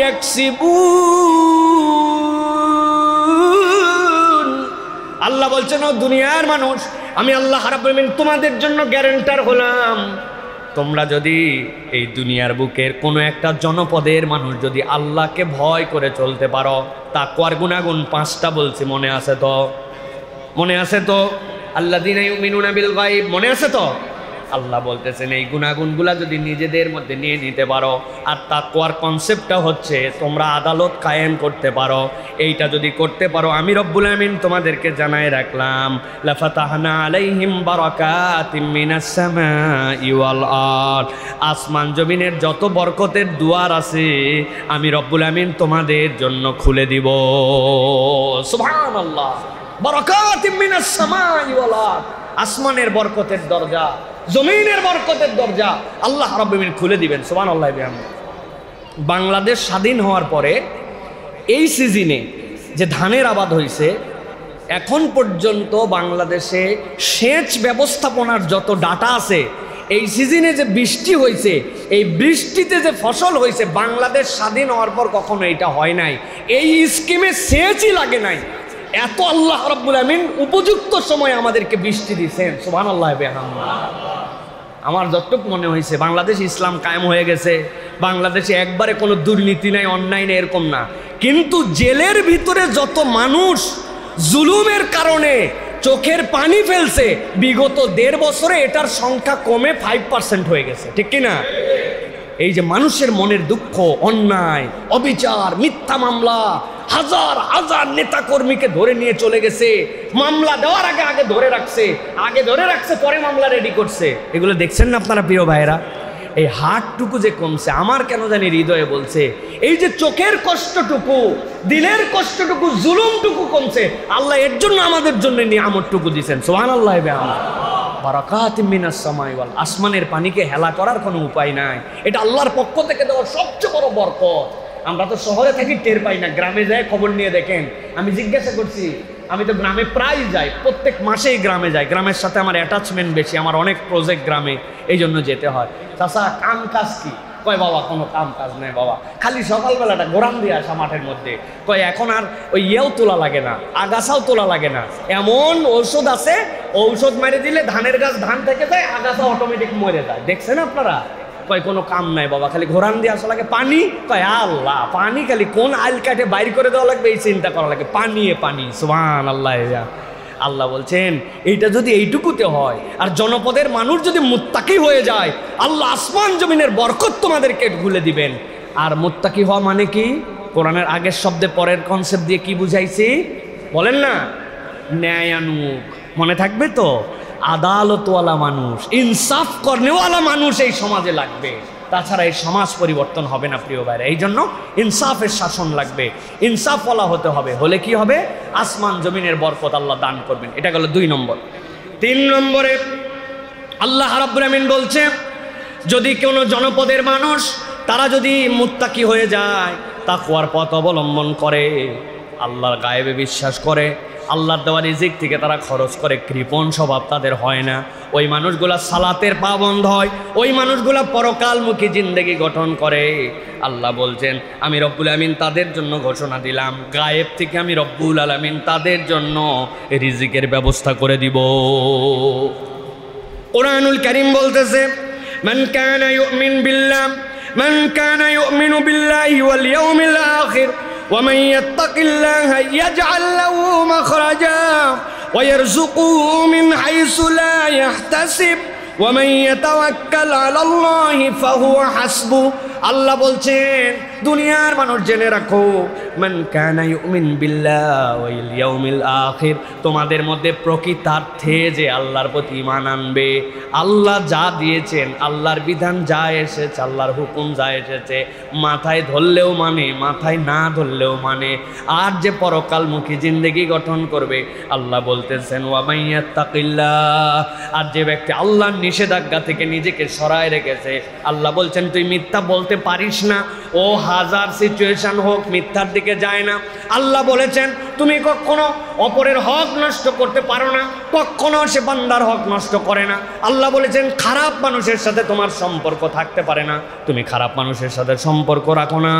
يكسبون। আল্লাহ বলছেন, ও দুনিয়ার মানুষ, আমি আল্লাহ রাব্বুল আলামিন তোমাদের জন্য গ্যারান্টার হলাম, তোমরা যদি এই দুনিয়ার বুকের কোনো একটা জনপদের মানুষ যদি আল্লাহকে ভয় করে চলতে পারো, তাকওয়ার গুণাগুণ 5টা বলছি, মনে আছে তো? মনে আছে তো? আল্লাযীনা ইউমিনুনা বিল গায়ব, মনে আছে তো? আল্লাহ বলতেছেন এই গুণাগুণগুলা যদি নিজেদের মধ্যে নিয়ে নিতে পারো, আর তাকওয়ার কনসেপ্টটা হচ্ছে তোমরা আদালত কায়েম করতে পারো, এইটা যদি করতে পারো, আমি রব্বুল আমিন তোমাদেরকে জানাই রাখলাম, লাফাতাহনা আলাইহিম বারাকাতিম মিনাস সামাই ওয়াল আরদ, আসমান জমিনের যত বরকতের দুয়ার আছে আমি রব্বুল আমিন তোমাদের জন্য খুলে দিব। সুবহানাল্লাহ। বারাকাতিম মিনাস সামাই ওয়াল আরদ, আসমানের বরকতের দরজা, জমিনের বরকতের দরজা আল্লাহ রাব্বুল আমিন খুলে দিবেন। সুবহানাল্লাহ। বাংলাদেশ স্বাধীন হওয়ার পরে এই সিজনে যে ধানের আবাদ হয়েছে, এখন পর্যন্ত বাংলাদেশে সেচ ব্যবস্থাপনার যত ডাটা আছে, এই সিজনে যে বৃষ্টি হয়েছে, এই বৃষ্টিতে যে ফসল হয়েছে, বাংলাদেশ স্বাধীন হওয়ার পর কখনো এটা হয় নাই। এই স্কিমে সেচই লাগে নাই, এত আল্লাহ রাব্বুল আমিন উপযুক্ত সময় আমাদেরকে বৃষ্টি দিয়েছেন। সুবহানাল্লাহ। আমার যতটুকু মনে হয়েছে বাংলাদেশ ইসলাম কায়েম হয়ে গেছে, বাংলাদেশে একবারে কোনো দুর্নীতি নাই, অন্যায় নেই, এরকম না। কিন্তু জেলের ভিতরে যত মানুষ জুলুমের কারণে চোখের পানি ফেলছে, বিগত 1.5 বছরে এটার সংখ্যা কমে 5% হয়ে গেছে, ঠিক কিনা? এই যে মানুষের মনের দুঃখ, অন্যায়, অবিচার, মিথ্যা মামলা, হাজার হাজার নেতা কর্মীকে ধরে নিয়ে চলে গেছে, মামলা দেওয়ার আগে ধরে রাখছে, পরে মামলা রেডি করছে। এগুলো দেখছেন না আপনারা প্রিয় ভাইরা? এই হাতটুকু যে কমছে, আমার কেন জানি হৃদয়ে বলছে, এই যে চোখের কষ্টটুকু, দিলের কষ্টটুকু, জুলুমটুকু কমছে, আল্লাহ এর জন্য আমাদের জন্য নিয়ামতটুকু দিয়েছেন। সুবহানাল্লাহ। বারাকাতিম মিনাস সামাই ওয়াল, আসমানের পানিকে হেলা করার কোনো উপায় নাই। এটা আল্লাহর পক্ষ থেকে দেওয়া সবচেয়ে বড় বরকত। আমরা তো শহরে থাকি, টের পাই না। গ্রামে যায় খবর নিয়ে দেখেন। আমি জিজ্ঞাসা করছি, আমি তো গ্রামে প্রায় যাই, প্রত্যেক মাসেই গ্রামে যাই। গ্রামের সাথে আমার অ্যাটাচমেন্ট বেশি, আমার অনেক প্রজেক্ট গ্রামে, এই জন্য যেতে হয়। চাচা কাম কাজ কি? কয় বাবা কোনো কাম কাজ নেই বাবা, খালি সকালবেলাটা ঘোরান দিয়ে আসা মাঠের মধ্যে। কয় এখন আর ওই ইয়েও তোলা লাগে না, আগাছাও তোলা লাগে না, এমন ঔষধ আছে, ঔষধ মেরে দিলে ধানের গাছ ধান থেকে যায়, আগাছা অটোমেটিক মরে যায়। দেখছেন আপনারা? কয় কোনো কাম নাই বাবা, খালি ঘোরান দিয়ে আসা লাগে। পানি? কয় আল্লাহ, পানি খালি কোন আইল কাটে বাইর করে দেওয়া লাগবে এই চিন্তা করা লাগে, পানি পানি। সুবহানাল্লাহ। আল্লাহ বলছেন এইটা যদি এইটুকুতে হয়, আর জনপদের মানুষ যদি মুত্তাকি হয়ে যায়, আল্লাহ আসমান জমিনের বরকত তোমাদেরকে ভুলে দিবেন। আর মুত্তাকি হওয়া মানে কি? কোরআনের আগের শব্দে পরের কনসেপ্ট দিয়ে কি বুঝাইছি বলেন না? ন্যায়ানুক, মনে থাকবে তো? আদালতওয়ালা মানুষ, ইনসাফ করনেওয়ালা মানুষ এই সমাজে লাগবে, তাছাড়া এই সমাজ পরিবর্তন হবে না প্রিয় ভাইরা। এই জন্য ইনসাফের শাসন লাগবে, ইনসাফওয়ালা হতে হবে। হলে কি হবে? আসমান জমিনের বরকত আল্লাহ দান করবেন। এটা গেল 2 নম্বর। 3 নম্বরে আল্লাহ রাব্বুল আমিন বলছে, যদি কোনো জনপদের মানুষ তারা যদি মুত্তাকি হয়ে যায়, তাকওয়ার পথ অবলম্বন করে, আল্লাহর গায়েবে বিশ্বাস করে, আল্লাহর দেওয়া রিজিক থেকে তারা খরচ করে, কৃপণ স্বভাব তাদের হয় না, ওই মানুষগুলা সালাতের পাবন্দ হয়, ওই মানুষগুলা পরকালমুখী জিন্দেগি গঠন করে। আল্লাহ বলছেন আমি রব্বুল আমিন তাদের জন্য ঘোষণা দিলাম, গায়েব থেকে আমি রব্বুল আলামিন তাদের জন্য রিজিকের ব্যবস্থা করে দিব। কুরআনুল কারীম বলতেছে, মান কানা ইউমিনু বিল্লাহি ওয়াল ইয়াউমিল আখির ومن يتق الله يجعل له مخرجا ويرزقه من حيث لا يحتسب ومن يتوكل على الله فهو حسبه। আল্লাহ বলছেন দুনিয়ার মানুষ জেনে রাখো, মান কানা ইউমিন বিল্লাহি ওয়াল ইয়াউমিল আখির, তোমাদের মধ্যে প্রকৃতার্থে যে আল্লাহর প্রতি ঈমান আনবে, আল্লাহ যা দিয়েছেন, আল্লাহর বিধান যা এসেছে, আল্লাহর হুকুম যা এসেছে, মাথায় ধরলেও মানে, মাথায় না ধরলেও মানে, আর যে পরকালমুখী জিন্দেগি গঠন করবে, আল্লাহ বলতেছেন ওয়া মাইয়াত্তাকিল্লাহ, আর যে ব্যক্তি আল্লাহর নিষেধাজ্ঞা থেকে নিজেকে সরায় রেখেছে, আল্লাহ বলছেন তুই মিথ্যা বলতে পারিস না, ও হাজার সিচুয়েশন হোক মিথ্যার দিকে যায় না। আল্লাহ বলেছেন তুমি কখনো অপরের হক নষ্ট করতে পারো না, কখনো সে বান্দার হক নষ্ট করে না। আল্লাহ বলেছেন খারাপ মানুষের সাথে তোমার সম্পর্ক থাকতে পারে না, তুমি খারাপ মানুষের সাথে সম্পর্ক রাখো না।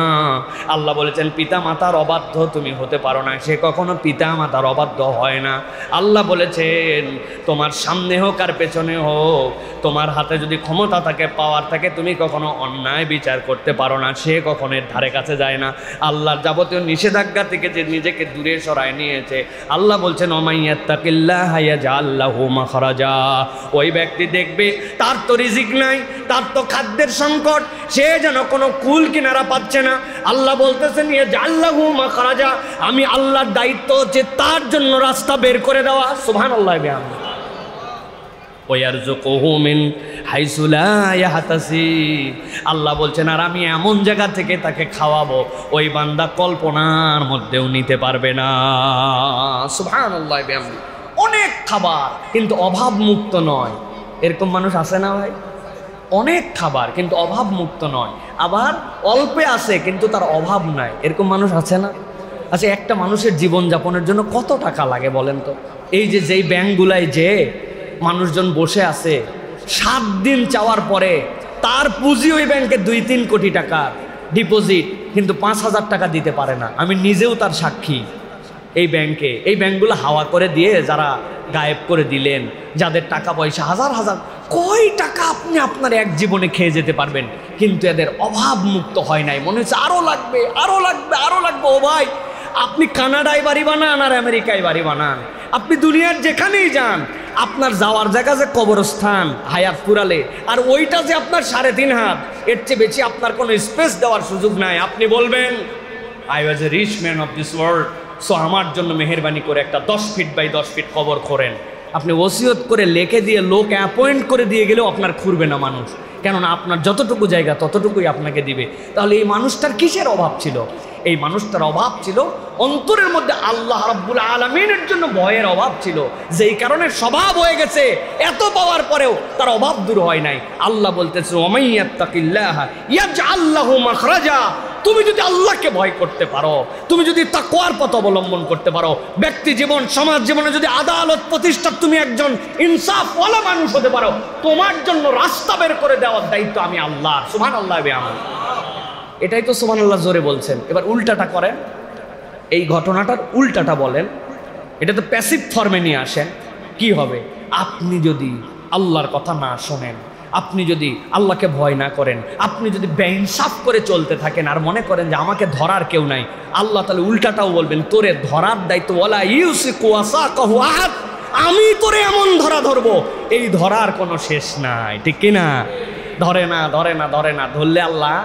আল্লাহ বলেছেন পিতা মাতার অবাধ্য তুমি হতে পারো না, সে কখনো পিতা মাতার অবাধ্য হয় না। আল্লাহ বলেছেন তোমার সামনে হোক আর পেছনে হোক, তোমার হাতে যদি ক্ষমতা থাকে, পাওয়ার থাকে, তুমি কখনো অন্যায় বিচার করতে পারো না, সে কখনো এর ধারে কাছে যায় না। আল্লাহর যাবতীয় নিষেধাজ্ঞা থেকে যে নিজেকে দূরে সরায় নিয়েছে, আল্লাহ বলছেন ওমাইয়াত্তাকিল্লাহা ইয়াজআল লাহু মাখরাজা, ওই ব্যক্তি দেখবে তার তো রিজিক নাই, তার তো খাদ্যের সংকট, সে যেন কোনো কুল কিনারা পাচ্ছে না। আল্লাহ বলতেছেন ইয়াজআল লাহু মাখরাজা, আমি আল্লাহর দায়িত্ব হচ্ছে তার জন্য রাস্তা বের করে দেওয়া। সুবহানাল্লাহ। ওয়ারযুকুহু মিন হাইসু লা ইয়াহতাসিব, আল্লাহ বলছেন আর আমি এমন জায়গা থেকে তাকে খাওয়াবো ওই বান্দা কল্পনার মধ্যেও নিতে পারবে না। সুবহানাল্লাহ। অনেক খাবার কিন্তু অভাব মুক্ত নয়, এরকম মানুষ আছে না ভাই? অনেক খাবার কিন্তু অভাব মুক্ত নয়, আবার অল্পে আছে কিন্তু তার অভাব নাই, এরকম মানুষ আছে না? আচ্ছা, একটা মানুষের জীবনযাপনের জন্য কত টাকা লাগে বলেন তো? এই যে যেই ব্যাংকগুলায় যে মানুষজন বসে আছে, 7 দিন চাওয়ার পরে তার পুঁজি ওই ব্যাংকে 2-3 কোটি টাকা ডিপোজিট, কিন্তু 5,000 টাকা দিতে পারে না। আমি নিজেও তার সাক্ষী। এই ব্যাংকে, এই ব্যাংকগুলো হাওয়া করে দিয়ে যারা গায়েব করে দিলেন, যাদের টাকা পয়সা হাজার হাজার, কয় টাকা আপনি আপনার এক জীবনে খেয়ে যেতে পারবেন, কিন্তু এদের অভাব মুক্ত হয় নাই। মনে হচ্ছে আরও লাগবে, আরও লাগবে, আরও লাগবে। ও ভাই, আপনি কানাডায় বাড়ি বানান আর আমেরিকায় বাড়ি বানান, আপনি দুনিয়ার যেখানেই যান, আপনার যাওয়ার জায়গা যে কবরস্থান হায়াত পুরালে, আর ওইটা যে আপনার 3.5 হাত, এর চেয়ে বেশি আপনার কোনো স্পেস দেওয়ার সুযোগ নাই। আপনি বলবেন I was a rich man of this world, so আমার জন্য মেহেরবানি করে একটা 10 ফিট বাই 10 ফিট কবর করেন। আপনি ওসিয়ত করে লিখে দিয়ে লোক অ্যাপয়েন্ট করে দিয়ে গেলেও আপনার খুঁড়বে না মানুষ, কেননা আপনার যতটুকু জায়গা ততটুকুই আপনাকে দিবে। তাহলে এই মানুষটার কিসের অভাব ছিল? এই মানুষটার অভাব ছিল অন্তরের মধ্যে আল্লাহ রাব্বুল আলামিনের জন্য ভয়ের অভাব ছিল, যেই কারণে স্বভাব হয়ে গেছে, এত পাওয়ার পরেও তার অভাব দূর হয় নাই। আল্লাহ বলতেছে ওয়ামাইয়াত্তাকিল্লাহ ইয়াজআল লাহু মাখরাজা। তুমি যদি আল্লাহকে ভয় করতে পারো, তুমি যদি তাকওয়ার পথ অবলম্বন করতে পারো, ব্যক্তি জীবন সমাজ জীবনে যদি আদালত প্রতিষ্ঠা, তুমি একজন ইনসাফওয়ালা মানুষ হতে পারো, তোমার জন্য রাস্তা বের করে দেওয়ার দায়িত্ব আমি আল্লাহ। সুবহানাল্লাহ। এটাই তো সুবহানাল্লাহ জোরে বলছেন। এবার উল্টাটা করেন, এই ঘটনাটার উল্টাটা বলেন, এটা তো প্যাসিভ ফর্মে নিয়ে আসেন। কি হবে? আপনি যদি আল্লাহর কথা না শোনেন, আপনি যদি আল্লাহকে ভয় না করেন, আপনি যদি বেইনসাফ করে চলতে থাকেন আর মনে করেন যে আমাকে ধরার কেউ নাই, আল্লাহ তাহলে উল্টাটাও বলবেন তোরে ধরার দায়িত্ব ওয়ালা ইউসিকু ওয়াসাকাহু আহাদ, আমি তোরে এমন ধরা ধরবো, এই ধরার কোনো শেষ নাই। ঠিক কিনা? ধরে না, ধরে না, ধরে না, ধরলে আল্লাহ।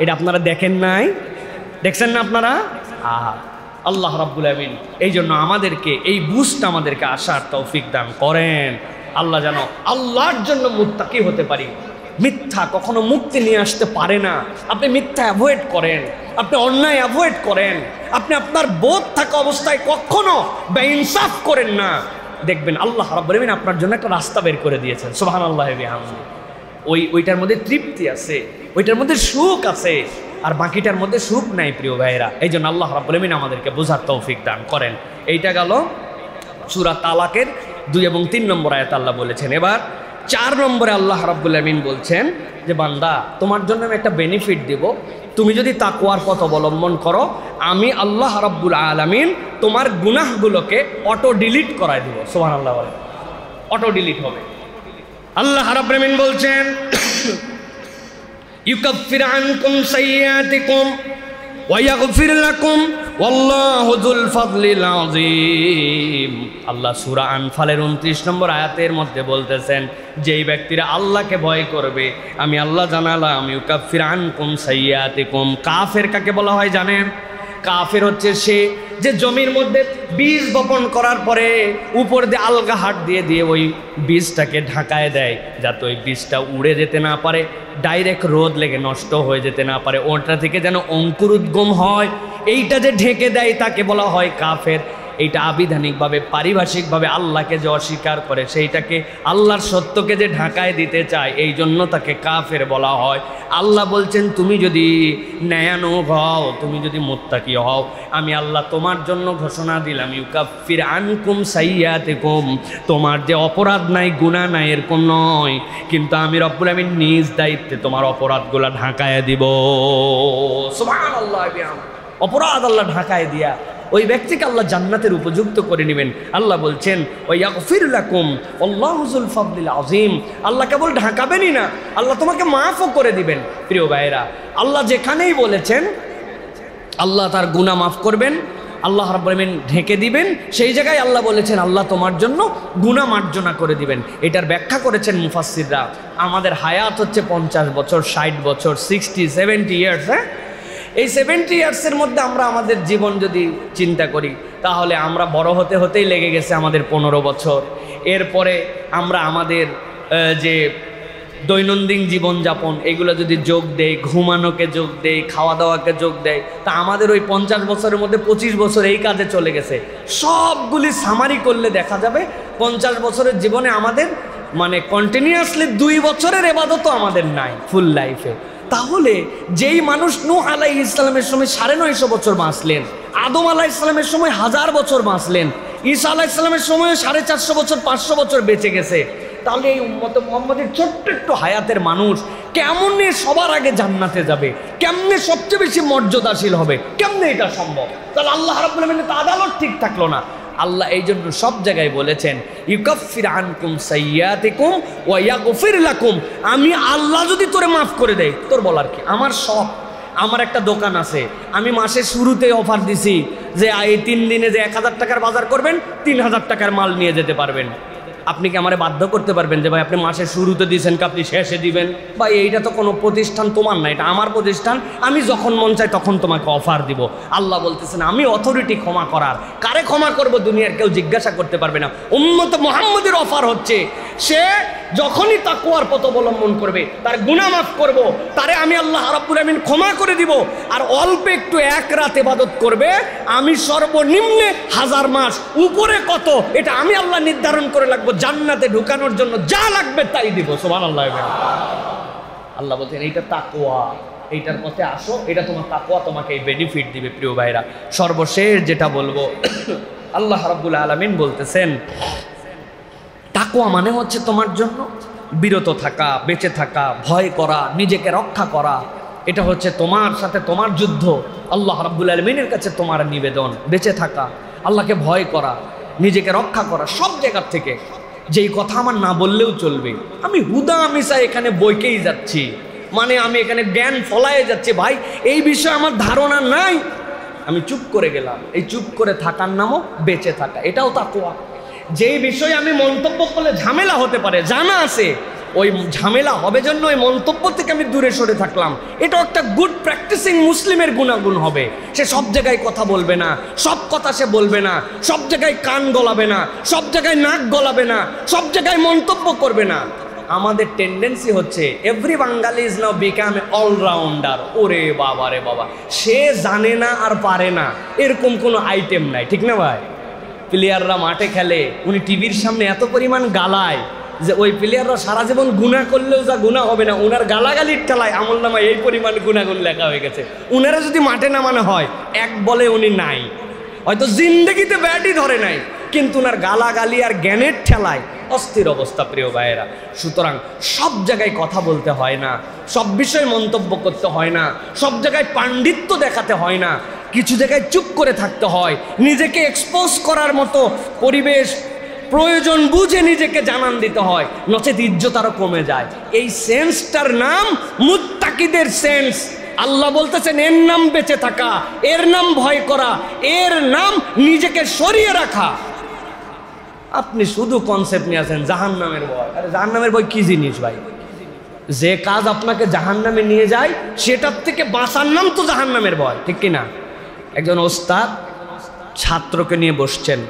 এটা আপনারা দেখেন নাই? দেখছেন না আপনারা? আল্লাহ রাব্বুল আমিন এই জন্য আমাদেরকে এই বুঝটা আমাদেরকে আসার তৌফিক দান করেন। আল্লাহ যেন আল্লাহর জন্য মুত্তাকি হতে পারি। মিথ্যা কখনো মুক্তি নিয়ে আসতে পারে না। আপনি মিথ্যা অ্যাভয়েড করেন, আপনি অন্যায় অ্যাভয়েড করেন, আপনি আপনার বোধ থাকা অবস্থায় কখনো বেইনসাফ করেন না, দেখবেন আল্লাহ রাব্বুল আমিন আপনার জন্য একটা রাস্তা বের করে দিয়েছেন। সুবহানাল্লাহি ওয়া বিহামদিহি। ওইটার মধ্যে তৃপ্তি আছে, ওইটার মধ্যে সুখ আছে, আর বাকিটার মধ্যে সুখ নাই প্রিয় ভাইয়েরা। এই জন্য আল্লাহ রাব্বুল আমিন আমাদেরকে বোঝার তৌফিক দান করেন। এইটা গেল সূরা তালাকের 2 এবং 3 নম্বর আয়াত আল্লাহ বলেছেন। এবার 4 নম্বরে আল্লাহ রাব্বুল আমিন বলছেন যে বান্দা, তোমার জন্য আমি একটা বেনিফিট দেব, তুমি যদি তাকওয়ার পথ অবলম্বন করো, আমি আল্লাহ রাব্বুল আলামিন তোমার গুনাহগুলোকে অটো ডিলিট করায় দেব। সুবহানাল্লাহ। অটো ডিলিট হবে। আল্লাহ রাব্বুল আমিন বলছেন ইউকাফির আনকুম সাইয়্যাতিকুম ওয়া ইয়াগফির লাকুম ওয়াল্লাহু যুল ফাদলিল আযীম। আল্লাহ সূরা আনফালের 29 নম্বর আয়াতের মধ্যে বলতেছেন, যেই ব্যক্তিরা আল্লাহকে ভয় করবে, আমি আল্লাহ জানালাম ইউকাফির আনকুম সাইয়্যাতিকুম। কাফের কাকে বলা হয় জানেন? কাফের হচ্ছে সে যে জমির মধ্যে বীজ বপন করার পরে উপর দিয়ে আলগা হাট দিয়ে দিয়ে ওই বীজটাকে ঢাকায় দেয়, যাতে ওই বীজটা উড়ে যেতে না পারে, ডাইরেক্ট রোদ লেগে নষ্ট হয়ে যেতে না পারে, ওটা থেকে যেন অঙ্কুরোদ্গম হয়, এইটা যে ঢেকে দেয় তাকে বলা হয় কাফের। এইটা আবিধানিকভাবে পারিভাষিকভাবে আল্লাহকে যে অস্বীকার করে, সেইটাকে আল্লাহর সত্যকে যে ঢাকায় দিতে চায়, এই জন্য তাকে কাফের বলা হয়। আল্লাহ বলছেন তুমি যদি ন্যায়ানুগ হও, তুমি যদি মুত্তাকি হও, আমি আল্লাহ তোমার জন্য ঘোষণা দিলাম ইউকাফির আনকুম সাইয়্যাতিকুম, তোমার যে অপরাধ নাই গুনাহ নাই এরকম নয়, কিন্তু আমি রব্বুল আমিন নিজ দায়িত্বে তোমার অপরাধগুলা ঢাকায় দিব। সুবহানাল্লাহ। অপরাধ আল্লাহ ঢাকায় দিয়া ওই ব্যক্তিকে আল্লাহ জান্নাতের উপযুক্ত করে নেবেন। আল্লাহ বলছেন ওয়াগফির লাকুম আল্লাহু যুল ফাদলিল আযীম। আল্লাহ কেবল ঢাকাবেনই না, আল্লাহ তোমাকে মাফও করে দিবেন। প্রিয় ভাইয়েরা, আল্লাহ যেখানেই বলেছেন আল্লাহ তার গুনাহ মাফ করবেন, আল্লাহ রাব্বুল আমিন ঢেকে দিবেন, সেই জায়গায় আল্লাহ বলেছেন আল্লাহ তোমার জন্য গুনাহ মার্জনা করে দিবেন। এটার ব্যাখ্যা করেছেন মুফাসসিররা। আমাদের হায়াত হচ্ছে 50 বছর, 60 বছর, 60-70 ইয়ার্স। এই 70 ইয়ার্সের মধ্যে আমরা আমাদের জীবন যদি চিন্তা করি, তাহলে আমরা বড় হতে হতেই লেগে গেছে আমাদের 15 বছর। এরপরে আমরা আমাদের যে দৈনন্দিন জীবনযাপন এগুলো যদি যোগ দেই, ঘুমানোকে যোগ দেই, খাওয়া দাওয়াকে যোগ দেয়, তা আমাদের ওই 50 বছরের মধ্যে 25 বছর এই কাজে চলে গেছে। সবগুলি সামারি করলে দেখা যাবে 50 বছরের জীবনে আমাদের মানে কন্টিনিউয়াসলি 2 বছরের ইবাদতও আমাদের নাই ফুল লাইফে। তাহলে যেই মানুষ নূহ আলাইহিস সালামের সময় 950 বছর বাঁচলেন, আদম আলাইহিস সালামের সময় 1000 বছর বাঁচলেন, ঈসা আলাইহিস সালামের সময় 450 বছর 500 বছর বেঁচে গেছে, তাহলে এই উম্মতে মুহাম্মাদের ছোট্ট একটু হায়াতের মানুষ কেমনে সবার আগে জান্নাতে যাবে, কেমনে সবচেয়ে বেশি মর্যাদাশীল হবে, কেমনে এটা সম্ভব? তাহলে আল্লাহ রাব্বুল আলামিনের আদালত ঠিক থাকলো না। আল্লাহ এই জন্য সব জায়গায় বলেছেন ইউকাফির আনকুম সাইয়্যাতিকুম ওয়া ইয়াগফির লাকুম। আমি আল্লাহ যদি তোরে মাফ করে দেয়, তোর বলার কি? আমার সব, আমার একটা দোকান আছে, আমি মাসের শুরুতে অফার দিছি যে এই 3 দিনে যে 1000 টাকার বাজার করবেন 3000 টাকার মাল নিয়ে যেতে পারবেন। আপনি কি আমারে বাধ্য করতে পারবেন যে ভাই আপনি মাসের শুরুতে দিয়েছেন কি আপনি শেষে দিবেন? ভাই এইটা তো কোনো প্রতিষ্ঠান তোমার না, এটা আমার প্রতিষ্ঠান, আমি যখন মন চাই তখন তোমাকে অফার দিব। আল্লাহ বলতেছেন আমি অথরিটি ক্ষমা করার, কারে ক্ষমা করব দুনিয়ার কেউ জিজ্ঞাসা করতে পারবে না। উম্মত মুহাম্মাদের অফার হচ্ছে সে যখনই তাকওয়ার পথ অবলম্বন করবে তার গুনাহ মাফ করব, তারে আমি আল্লাহ রাব্বুল আমিন ক্ষমা করে দিব। আর অল্প একটু এক রাত ইবাদত করবে, আমি সর্বনিম্নে 1000 মাস, উপরে কত এটা আমি আল্লাহ নির্ধারণ করে লাগবো, জান্নাতে ঢুকানোর জন্য যা লাগবে তাই দিব। সুবহানাল্লাহ। আল্লাহ বলছেন এইটা তাকওয়া, এইটার পথে আসো, এটা তোমার তাকওয়া তোমাকে এই বেনিফিট দিবে। প্রিয় ভাইরা, সর্বশেষ যেটা বলবো, আল্লাহ রাব্বুল আলামিন বলতেছেন তাকওয়া মানে হচ্ছে তোমার জন্য বিরত থাকা, বেঁচে থাকা, ভয় করা, নিজেকে রক্ষা করা। এটা হচ্ছে তোমার সাথে তোমার যুদ্ধ, আল্লাহ রাব্বুল আলামিনের কাছে তোমার নিবেদন। বেঁচে থাকা, আল্লাহকে ভয় করা, নিজেকে রক্ষা করা সব জায়গার থেকে। যেই কথা আমার না বললেও চলবে, আমি হুদা হামেশা এখানে বইকেই যাচ্ছি, মানে আমি এখানে জ্ঞান ফলায়ে যাচ্ছি, ভাই এই বিষয়ে আমার ধারণা নাই, আমি চুপ করে গেলাম। এই চুপ করে থাকার নামও বেঁচে থাকা, এটাও তাকওয়া। যেই বিষয়ে আমি মন্তব্য করলে ঝামেলা হতে পারে, জানা আছে ওই ঝামেলা হবে জন্য ওই মন্তব্য থেকে আমি দূরে সরে থাকলাম, এটাও একটা গুড প্র্যাকটিসিং মুসলিমের গুণাগুণ হবে। সে সব জায়গায় কথা বলবে না, সব কথা সে বলবে না, সব জায়গায় কান গলাবে না, সব জায়গায় নাক গলাবে না, সব জায়গায় মন্তব্য করবে না। আমাদের টেন্ডেন্সি হচ্ছে every Bangali is now become a allrounder. ওরে বাবা রে বাবা, সে জানে না আর পারে না এরকম কোনো আইটেম নাই, ঠিক না ভাই? প্লেয়াররা মাঠে খেলে, উনি টিভির সামনে এত পরিমাণ গালায় যে ওই প্লেয়াররা সারা জীবন গুনাহ করলেও যা গুনাহ হবে না, উনার গালাগালির ঠেলায় আমলনামায় এই পরিমাণ গুনাহগুণ লেখা হয়ে গেছে। উনারা যদি মাঠে নামানো হয়, এক বলে উনি নাই, হয়তো জিন্দেগিতে ব্যাটই ধরে নাই, কিন্তু উনার গালাগালি আর জ্ঞানের ঠেলায় অস্থির অবস্থা। প্রিয় ভাইয়েরা, সুতরাং সব জায়গায় কথা বলতে হয় না, সব বিষয়ে মন্তব্য করতে হয় না, সব জায়গায় পাণ্ডিত্য দেখাতে হয় না, কিছু জায়গায় চুপ করে থাকতে হয়। নিজেকে এক্সপোজ করার মতো পরিবেশ প্রয়োজন বুঝে নিজেকে জানান দিতে হয়, নচেত ইজ্জত আরো কমে যায়। এই সেন্সটার নাম মুত্তাকিদের সেন্স। আল্লাহ বলতেছেন এর নাম বেঁচে থাকা, এর নাম ভয় করা, এর নাম নিজেকে সরিয়ে রাখা। আপনি শুধু কনসেপ্ট নিয়ে আছেন জাহান্নামের ভয়। আরে জাহান্নামের ভয় কি জিনিস ভাই? যে কাজ আপনাকে জাহান্নামে নিয়ে যায় সেটার থেকে বাঁচার নাম তো জাহান্নামের ভয়, ঠিক কিনা? একজন ওস্তাদ ছাত্রকে নিয়ে বসছেন,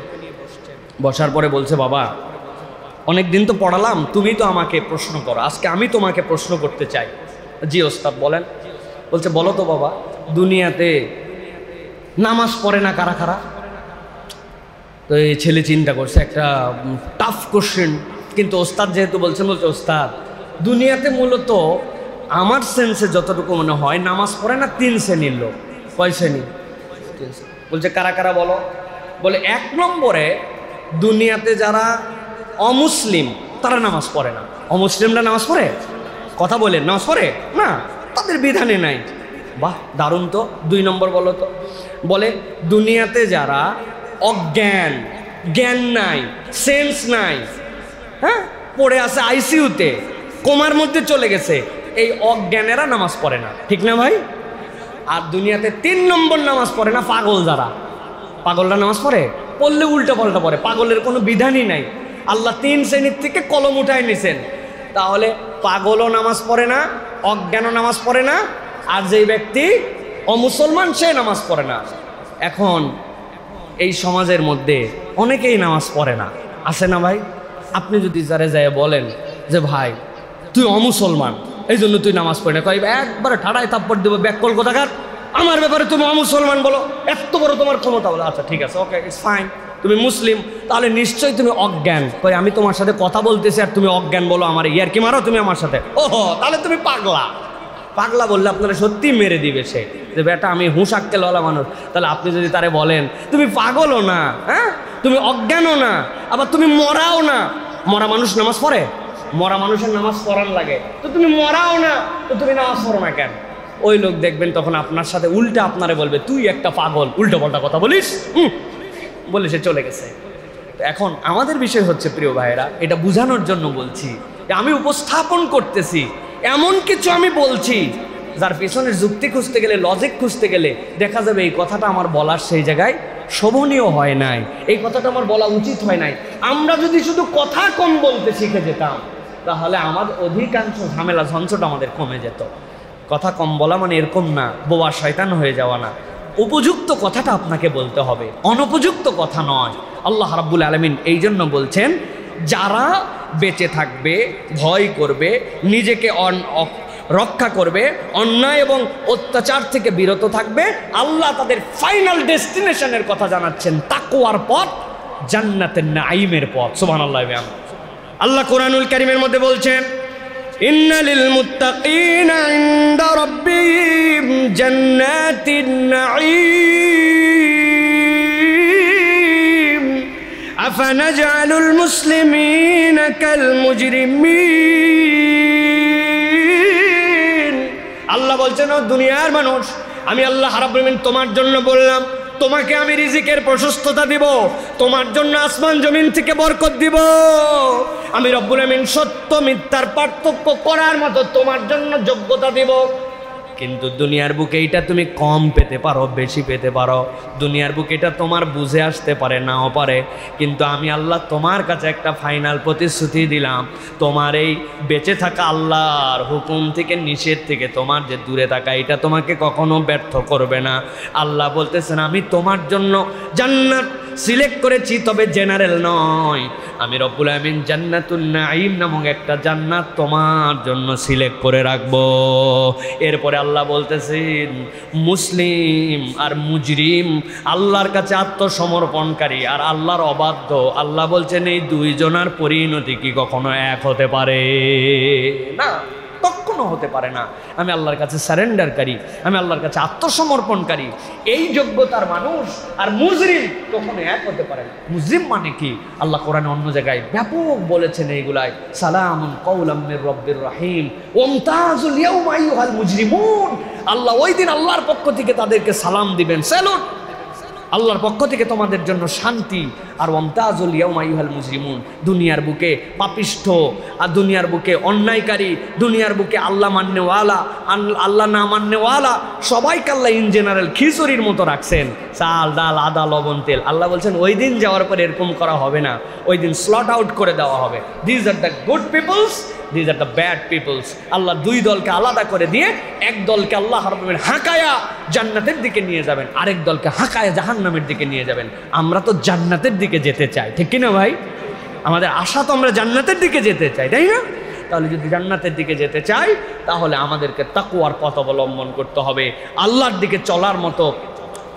বসার পরে বলছে বাবা অনেক দিন তো পড়ালাম, তুমি তো আমাকে প্রশ্ন করো, আজকে আমি তোমাকে প্রশ্ন করতে চাই। জি ওস্তাদ বলেন। বলছে বলো তো বাবা, দুনিয়াতে নামাজ পড়ে না কারা কারা? তো এই ছেলে চিন্তা করছে একটা টাফ কোশ্চেন, কিন্তু ওস্তাদ যেহেতু বলছেন, বলছে ওস্তাদ দুনিয়াতে মূলত আমার সেন্সে যতটুকু মনে হয় নামাজ পড়ে না 3 শ্রেণীর লোক। কয় শ্রেণী? বলছে কারা কারা বলো? বলে 1 নম্বরে দুনিয়াতে যারা অমুসলিম তারা নামাজ পড়ে না। অমুসলিমরা নামাজ পড়ে? কথা বলেন, নামাজ পড়ে না, তাদের বিধানে নাই। বাহ দারুণ তো। 2 নম্বর বলো তো? বলে দুনিয়াতে যারা অজ্ঞান, জ্ঞান নাই, সেন্স নাই, হ্যাঁ, পড়ে আছে আইসিইউতে, কোমার মধ্যে চলে গেছে, এই অজ্ঞানেরা নামাজ পড়ে না, ঠিক না ভাই? আর দুনিয়াতে 3 নম্বর নামাজ পড়ে না পাগল যারা। পাগলরা নামাজ পড়ে? পড়লে উল্টা পাল্টা পড়ে, পাগলের কোনো বিধানই নাই। আল্লাহ 3 শ্রেণীর থেকে কলম উঠায় নিছেন। তাহলে পাগলও নামাজ পড়ে না, অজ্ঞানও নামাজ পড়ে না, আর যেই ব্যক্তি অমুসলমান সে নামাজ পড়ে না। এখন এই সমাজের মধ্যে অনেকেই নামাজ পড়ে না, আছে না ভাই? আপনি যদি যারে যায় বলেন যে ভাই তুই অমুসলমান এই জন্য তুই নামাজ পড়ে না, কই একবারে ঠাড়ায় থাপ্পড় দেবো, ব্যাককল কোথাকার, আমার ব্যাপারে তুমি অমুসলমান বলো, এত বড় তোমার ক্ষমতা বলো। আচ্ছা ঠিক আছে, ওকে ইটস ফাইন, তুমি মুসলিম, তাহলে নিশ্চয়ই তুমি অজ্ঞান। কই আমি তোমার সাথে কথা বলতেছি আর তুমি অজ্ঞান বলো, আমার ইয়ার কি মারো তুমি আমার সাথে? ওহো, তাহলে তুমি পাগলা। পাগলা বললে আপনারা সত্যি মেরে দিবে সে, যে বেটা আমি হুঁশ আক্কেলওয়ালা মানুষ। তাহলে আপনি যদি তারে বলেন তুমি পাগলও না, হ্যাঁ, তুমি অজ্ঞানও না, আবার তুমি মরাও না। মরা মানুষ নামাজ পড়ে? মরা মানুষের নামাজ পড়ান লাগে, তো তুমি মরাও না, তো তুমি নামাজ পড়ো না কেন? ওই লোক দেখবেন তখন আপনার সাথে উল্টা আপনারে বলবে, তুই একটা পাগল, উল্টো পাল্টা কথা বলিস, বলে সে চলে গেছে। এখন আমাদের বিষয় হচ্ছে প্রিয় ভাইয়েরা, এটা বোঝানোর জন্য বলছি, আমি উপস্থাপন করতেছি, এমন কিছু আমি বলছি যার পিছনের যুক্তি খুঁজতে গেলে, লজিক খুঁজতে গেলে দেখা যাবে এই কথাটা আমার বলার সেই জায়গায় শোভনীয় হয় নাই, এই কথাটা আমার বলা উচিত হয় নাই। আমরা যদি শুধু কথা কম বলতে শিখে যেতাম তাহলে আমার অধিকাংশ ঝামেলা ঝঞ্ঝট আমাদের কমে যেত। কথা কম বলা মানে এরকম না বোবা শয়তান হয়ে যাওয়া না, উপযুক্ত কথাটা আপনাকে বলতে হবে, অনুপযুক্ত কথা নয়। আল্লাহ রাব্বুল আলামিন এই জন্য বলছেন, যারা বেঁচে থাকবে, ভয় করবে, নিজেকে রক্ষা করবে, অন্যায় এবং অত্যাচার থেকে বিরত থাকবে, আল্লাহ তাদের ফাইনাল ডেস্টিনেশনের কথা জানাচ্ছেন, তাকওয়ার পথ, জান্নাতের নাঈমের পথ। সুবহানাল্লাহ। আল্লাহ কোরআনুল কারীমের মধ্যে বলছেন, ইন্না লিল মুত্তাকিনা ইনদা রাব্বিহিম জান্নাতিন নাঈম আফানাজআলুল মুসলিমিনা কাল মুজরিমিন। আল্লাহ বলছেন, ও দুনিয়ার মানুষ, আমি আল্লাহ রাব্বুল আলামিন তোমার জন্য বললাম, তোমাকে আমি রিজিকের প্রশস্ততা দিব, তোমার জন্য আসমান জমিন থেকে বরকত দিব, আমি রব্বুল আমিন সত্য মিথ্যার পার্থক্য করার মতো তোমার জন্য যোগ্যতা দিব। কিন্তু দুনিয়ার বুকে এটা তুমি কম পেতে পারো, বেশি পেতে পারো, দুনিয়ার বুকে এটা তোমার বুঝে আসতে পারে, নাও পারে, কিন্তু আমি আল্লাহ তোমার কাছে একটা ফাইনাল প্রতিশ্রুতি দিলাম, তোমার এই বেঁচে থাকা আল্লাহর হুকুম থেকে, নিষেধ থেকে তোমার যে দূরে থাকা, এটা তোমাকে কখনো ব্যর্থ করবে না। আল্লাহ বলতেছেন, আমি তোমার জন্য জান্নাত সিলেক্ট করেছি, তবে জেনারেল নয়, আমি রব্বুল আমিন জান্নাতুন নাঈম নামক একটা জান্নাত তোমার জন্য সিলেক্ট করে রাখবো। এরপরে আল্লাহ বলতেছেন, মুসলিম আর মুজরিম, আল্লাহর কাছে আত্মসমর্পণকারী আর আল্লাহর অবাধ্য, আল্লাহ বলছেন এই দুইজনের পরিণতি কি কখনো এক হতে পারে? না, কখনো হতে পারে না। আমি আল্লাহর কাছে সারেন্ডারকারী, আমি আল্লাহর কাছে আত্মসমর্পণকারী, এই যোগ্যতার মানুষ আর মুজরিম কখনো এক হতে পারে না। মুজরিম মানে কি? আল্লাহ কোরআনে অন্য জায়গায় ব্যাপক বলেছেন এইগুলাই, সালামুন কাওলাম মির রব্বির রহিম ওয়ামতাজুল ইয়াওমা আইয়ুহাল মুজরিমুন। আল্লাহ ওই দিন আল্লাহর পক্ষ থেকে তাদেরকে সালাম দিবেন, স্যালুট, আল্লাহর পক্ষ থেকে তোমাদের জন্য শান্তি। আর ওয়ামতাজুল ইয়াওমা আইয়ুহাল মুজরিমুন, দুনিয়ার বুকে পাপিষ্ঠ আর দুনিয়ার বুকে অন্যায়কারী, দুনিয়ার বুকে আল্লাহ মান্যওয়ালা, আল্লাহ না মান্যওয়ালা, সবাইকে আল্লাহ ইন জেনারেল খিচুড়ির মতো রাখছেন, চাল ডাল আদা লবণ তেল। আল্লাহ বলছেন ওই দিন যাওয়ার পর এরকম করা হবে না, ওই দিন স্লট আউট করে দেওয়া হবে। This are the good peoples, this are the bad peoples. Allah দুই দলকে আলাদা করে দিয়ে এক দলকে আল্লাহ রাব্বুল আলামিন হাঁকায়া জান্নাতের দিকে নিয়ে যাবেন, আরেক দলকে হাঁকায়া জাহান্নামের দিকে নিয়ে যাবেন। আমরা তো জান্নাতের দিকে যেতে চাই, ঠিক কিনা ভাই? আমাদের আশা তো আমরা জান্নাতের দিকে যেতে চাই, তাই না? তাহলে যদি জান্নাতের দিকে যেতে চাই তাহলে আমাদেরকে তাকওয়ার পথ অবলম্বন করতে হবে, আল্লাহর দিকে চলার মতো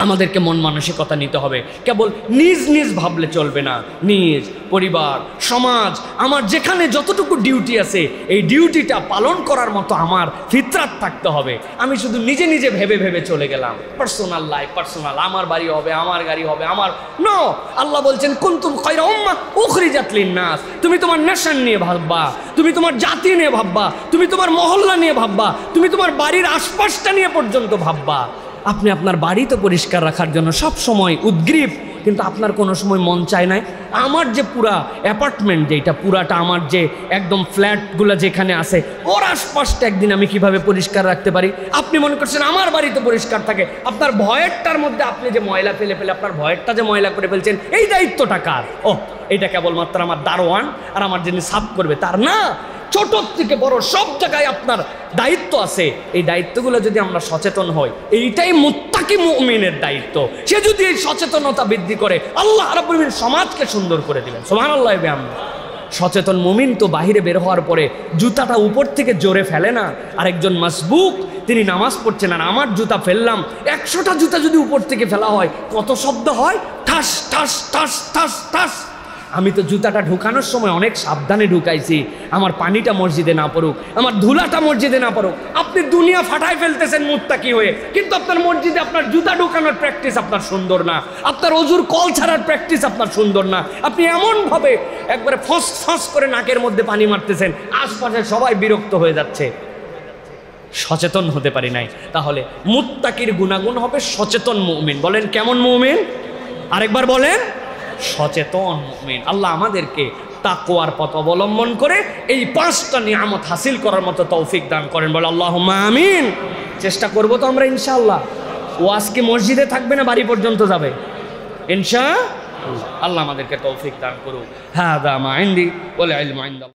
আমাদেরকে মন মানসিকতা নিতে হবে। কেবল নিজ নিজ ভাবলে চলবে না, নিজ পরিবার, সমাজ, আমার যেখানে যতটুকু ডিউটি আছে এই ডিউটিটা পালন করার মতো আমার ফিতরাত থাকতে হবে। আমি শুধু নিজে নিজে ভেবে ভেবে চলে গেলাম, পার্সোনাল লাইফ, পার্সোনাল, আমার বাড়ি হবে, আমার গাড়ি হবে, আমার নো। আল্লাহ বলছেন কুনতুম খায়রা উম্মাহ উখরিজাত লিন-নাস। তুমি তোমার নেশন নিয়ে ভাববা, তুমি তোমার জাতি নিয়ে ভাববা, তুমি তোমার মহল্লা নিয়ে ভাববা, তুমি তোমার বাড়ির আশপাশটা নিয়ে পর্যন্ত ভাববা। আপনি আপনার বাড়ি তো পরিষ্কার রাখার জন্য সব সময় উদ্গ্রীব, কিন্তু আপনার কোনো সময় মন চায় নাই আমার যে পুরা অ্যাপার্টমেন্ট, যেটা পুরাটা আমার যে একদম ফ্ল্যাটগুলো যেখানে আছে ওর আশপাশটা একদিন আমি কিভাবে পরিষ্কার রাখতে পারি? আপনি মনে করছেন আমার বাড়িতে পরিষ্কার থাকে, আপনার ভয়েরটার মধ্যে আপনি যে ময়লা ফেলে ফেলে আপনার ভয়েরটা যে ময়লা করে ফেলছেন, এই দায়িত্বটা কার? ও, এটা কেবলমাত্র আমার দারোয়ান আর আমার যিনি সাফ করবে তার না। ছোট থেকে বড় সব জায়গায় আপনার দায়িত্ব আছে। এই দায়িত্বগুলো যদি আমরা সচেতন হই, এইটাই মুত্তাকি মুমিনের দায়িত্ব। সে যদি এই সচেতনতা বৃদ্ধি করে আল্লাহ রাব্বুল আলামিন সমাজকে সুন্দর করে দিবেন। সুবহানাল্লাহ। সচেতন মুমিন তো বাহিরে বের হওয়ার পরে জুতাটা উপর থেকে জোরে ফেলে না। আরেকজন মাসবুক, তিনি নামাজ পড়ছেন আর আমার জুতা ফেললাম, 100টা জুতা যদি উপর থেকে ফেলা হয় কত শব্দ হয়? ঠাস ঠাস ঠাস ঠাস ঠাস। আমি তো জুতাটা ঢুকানোর সময় অনেক সাবধানে ঢুকাইছি, আমার পানিটা মসজিদে না পড়ুক, আমার ধুলাটা মসজিদে না পড়ুক। আপনি দুনিয়া ফাটায় ফেলতেছেন মুত্তাকি হয়ে, কিন্তু আপনার মসজিদে আপনার জুতা ঢুকানোর প্র্যাকটিস আপনার সুন্দর না, আপনার অজুর কল ছাড়ার প্র্যাকটিস আপনার সুন্দর না। আপনি এমনভাবে একবারে ফস ফস করে নাকের মধ্যে পানি মারতেছেন, আশপাশে সবাই বিরক্ত হয়ে যাচ্ছে। সচেতন হতে পারি নাই। তাহলে মুত্তাকির গুণাগুণ হবে সচেতন মুমিন। বলেন কেমন মুমিন? আরেকবার বলেন, সচেতন মুমিন। আল্লাহ আমাদেরকে তাকওয়ার পথ অবলম্বন করে এই 5টা নিয়ামত হাসিল করার মতো তৌফিক দান করেন। বলে আল্লাহুম্মা আমিন। চেষ্টা করবো তো আমরা ইনশাআল্লাহ। ওয়াজ কি মসজিদে থাকবে না বাড়ি পর্যন্ত যাবে? ইনশাআল্লাহ। আল্লাহ আমাদেরকে তৌফিক দান করুন। হাদা মা ইনদি ওয়াল ইলমু ইনদাল্লাহ।